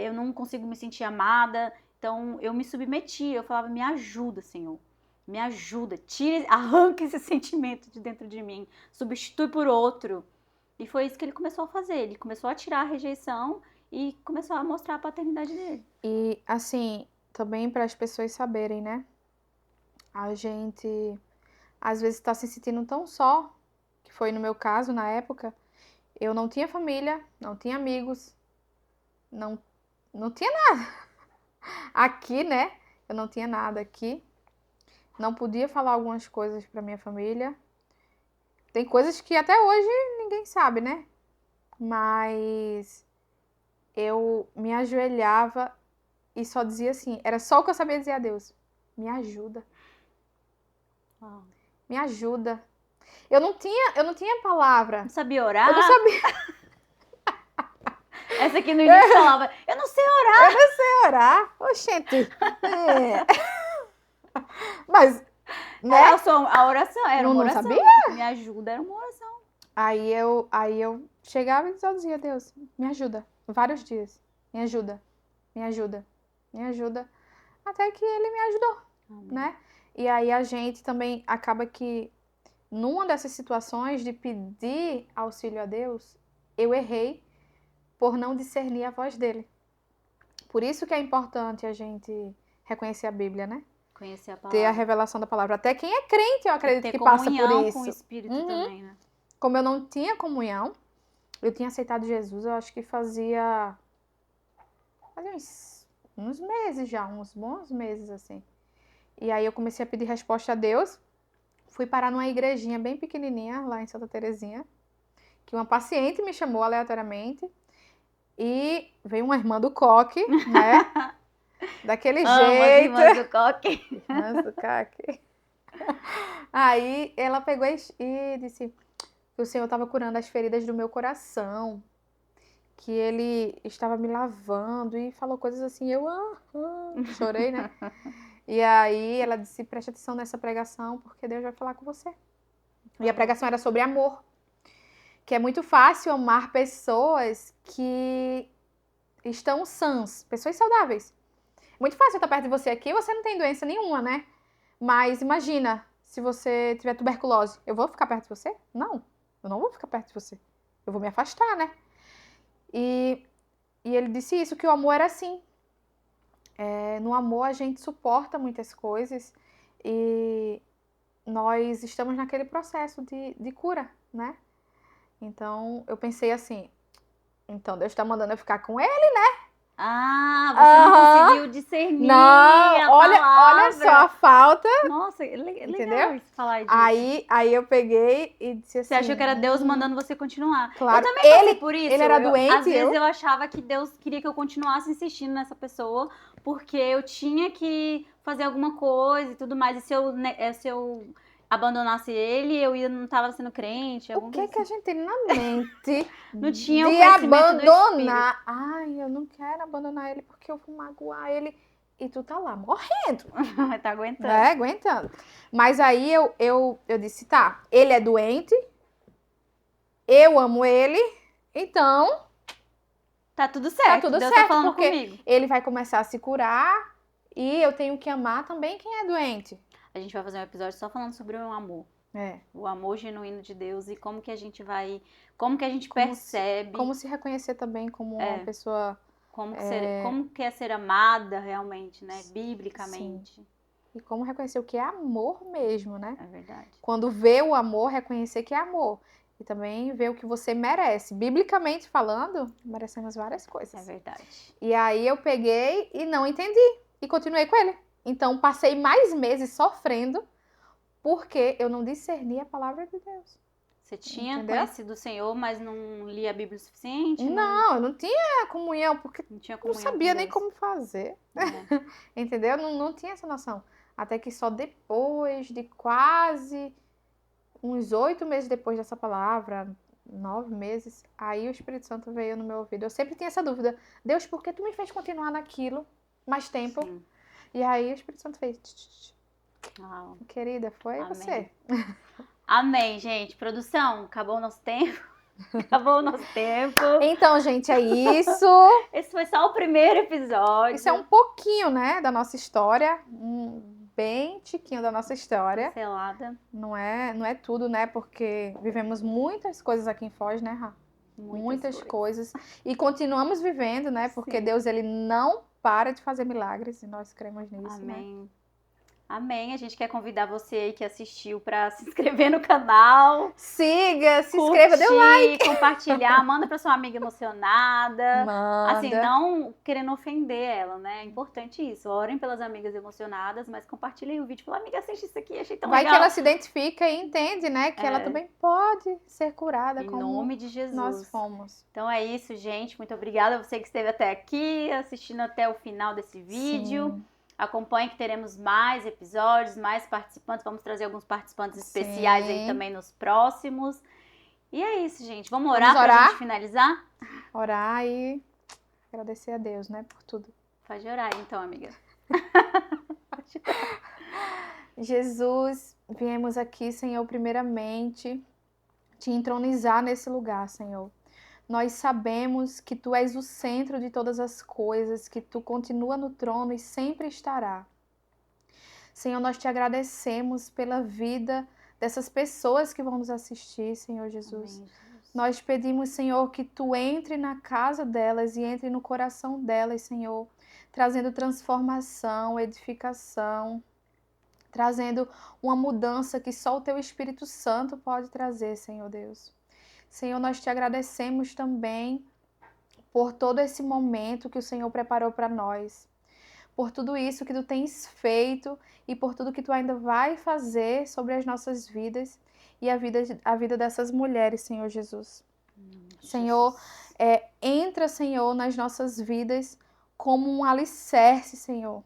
Eu não consigo me sentir amada. Então, eu me submetia. Eu falava, me ajuda, Senhor. Me ajuda. Arranca esse sentimento de dentro de mim. Substitui por outro. E foi isso que ele começou a fazer. Ele começou a tirar a rejeição e começou a mostrar a paternidade dele. E, assim, também para as pessoas saberem, né? A gente, às vezes, está se sentindo tão só, que foi no meu caso, na época. Eu não tinha família, não tinha amigos, não tinha nada. Aqui, né? Eu não tinha nada aqui. Não podia falar algumas coisas para minha família. Tem coisas que até hoje ninguém sabe, né? Mas eu me ajoelhava e só dizia assim, era só o que eu sabia dizer a Deus. Me ajuda. Me ajuda. Eu não tinha palavra. Não sabia orar? Eu não sabia. Essa aqui no início falava, eu não sei orar. Eu não sei orar. Oxente. Mas, né? A oração era uma oração. Não sabia? Me ajuda, era uma oração. Aí eu chegava e só dizia, Deus, me ajuda. Vários dias. Me ajuda. Me ajuda. Me ajuda. Até que ele me ajudou, né? E aí a gente também acaba que, numa dessas situações de pedir auxílio a Deus, eu errei por não discernir a voz dele. Por isso que é importante a gente reconhecer a Bíblia, né? Conhecer a palavra. Ter a revelação da palavra. Até quem é crente, eu acredito que passa por isso. Ter comunhão com o Espírito também, né? Como eu não tinha comunhão, eu tinha aceitado Jesus, eu acho que fazia uns meses já, uns bons meses, assim. E aí eu comecei a pedir resposta a Deus. Fui parar numa igrejinha bem pequenininha, lá em Santa Terezinha, que uma paciente me chamou aleatoriamente. E veio uma irmã do coque, né? Daquele jeito. As irmãs do coque. Irmãs do coque. Aí ela pegou e disse que o Senhor estava curando as feridas do meu coração. Que ele estava me lavando e falou coisas assim. Eu chorei, né? E aí ela disse, preste atenção nessa pregação, porque Deus vai falar com você. E a pregação era sobre amor. Que é muito fácil amar pessoas que estão sãs, pessoas saudáveis. Muito fácil eu estar perto de você aqui, você não tem doença nenhuma, né? Mas imagina, se você tiver tuberculose, eu vou ficar perto de você? Não, eu não vou ficar perto de você. Eu vou me afastar, né? E ele disse isso, que o amor era assim. No amor a gente suporta muitas coisas e nós estamos naquele processo de cura, né? Então, eu pensei assim, então Deus está mandando eu ficar com ele, né? Você não conseguiu discernir não, olha só a falta. Nossa, legal isso, falar disso. Aí eu peguei e disse assim... Você achou que era Deus mandando você continuar. Claro. Eu também passei por isso. Ele era doente. Às vezes eu achava que Deus queria que eu continuasse insistindo nessa pessoa, porque eu tinha que fazer alguma coisa e tudo mais. E se eu abandonasse ele, eu não estava sendo crente. O que a gente tem na mente não tinha de abandonar? Ai, eu não quero abandonar ele porque eu vou magoar ele. E tu tá lá, morrendo. Tá aguentando. Aguentando. Mas aí eu disse, tá, ele é doente, eu amo ele, então... Tá tudo certo. Tá tudo Deus certo, tá falando porque comigo. ele vai começar a se curar e eu tenho que amar também quem é doente. A gente vai fazer um episódio só falando sobre o amor. O amor genuíno de Deus e como que a gente percebe. Como se reconhecer também como uma pessoa... Como que é ser amada realmente, né? Biblicamente. Sim. E como reconhecer o que é amor mesmo, né? É verdade. Quando vê o amor, reconhecer que é amor. E também ver o que você merece. Biblicamente falando, merecemos várias coisas. É verdade. E aí eu peguei e não entendi. E continuei com ele. Então passei mais meses sofrendo porque eu não discerni a palavra de Deus. Você tinha conhecido o Senhor, mas não lia a Bíblia o suficiente? Não, eu não tinha comunhão, porque não sabia nem como fazer. Entendeu? Não tinha essa noção. Até que só depois de quase uns 8 meses depois dessa palavra, 9 meses, aí o Espírito Santo veio no meu ouvido. Eu sempre tinha essa dúvida. Deus, por que tu me fez continuar naquilo mais tempo? Sim. E aí o Espírito Santo fez... Querida, foi você. Amém, gente. Produção, acabou o nosso tempo. Então, gente, é isso. Esse foi só o primeiro episódio. Isso é um pouquinho, né, da nossa história. Bem tiquinho da nossa história. Selada. Não é tudo, né? Porque vivemos muitas coisas aqui em Foz, né, Rá? Muitas coisas. E continuamos vivendo, né? Porque Deus, ele não para de fazer milagres. E nós cremos nisso, Amém. Né? Amém. A gente quer convidar você aí que assistiu para se inscrever no canal. Siga, se inscreva, dê like. Compartilhar, manda para sua amiga emocionada. Manda. Assim, não querendo ofender ela, né? É importante isso. Orem pelas amigas emocionadas, mas compartilhem o vídeo. Fala, amiga, assiste isso aqui, achei tão legal. Vai que ela se identifica e entende, né? Que ela também pode ser curada em nome de Jesus. Nós fomos. Então é isso, gente. Muito obrigada a você que esteve até aqui, assistindo até o final desse vídeo. Sim. Acompanhe que teremos mais episódios, mais participantes. Vamos trazer alguns participantes especiais aí também nos próximos. E é isso, gente. Vamos orar pra gente finalizar? Orar e agradecer a Deus, né, por tudo. Pode orar então, amiga. Jesus, viemos aqui, Senhor, primeiramente, te entronizar nesse lugar, Senhor. Nós sabemos que Tu és o centro de todas as coisas, que Tu continua no trono e sempre estará. Senhor, nós te agradecemos pela vida dessas pessoas que vão nos assistir, Senhor Jesus. Amém, Jesus. Nós pedimos, Senhor, que Tu entre na casa delas e entre no coração delas, Senhor, trazendo transformação, edificação, trazendo uma mudança que só o Teu Espírito Santo pode trazer, Senhor Deus. Senhor, nós te agradecemos também por todo esse momento que o Senhor preparou para nós, por tudo isso que Tu tens feito e por tudo que Tu ainda vai fazer sobre as nossas vidas e a vida dessas mulheres, Senhor Jesus. Senhor, entra, Senhor, nas nossas vidas como um alicerce, Senhor.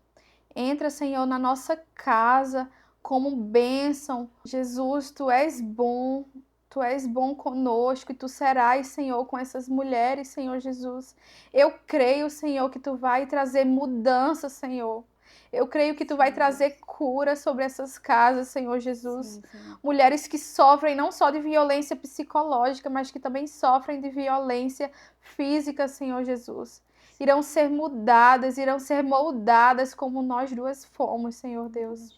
Entra, Senhor, na nossa casa como bênção. Jesus, Tu és bom. Tu és bom conosco e Tu serás, Senhor, com essas mulheres, Senhor Jesus. Eu creio, Senhor, que Tu vai trazer mudança, Senhor. Eu creio que Tu vai trazer cura sobre essas casas, Senhor Jesus. Sim. Mulheres que sofrem não só de violência psicológica, mas que também sofrem de violência física, Senhor Jesus. Irão ser mudadas, irão ser moldadas como nós duas fomos, Senhor Deus.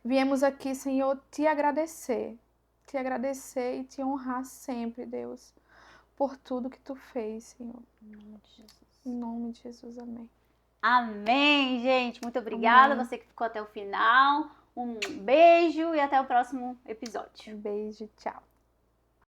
Viemos aqui, Senhor, te agradecer e te honrar sempre, Deus, por tudo que Tu fez, Senhor. Em nome de Jesus. Em nome de Jesus, amém. Amém, gente. Muito obrigada. Amém. Você que ficou até o final. Um beijo e até o próximo episódio. Um beijo, tchau.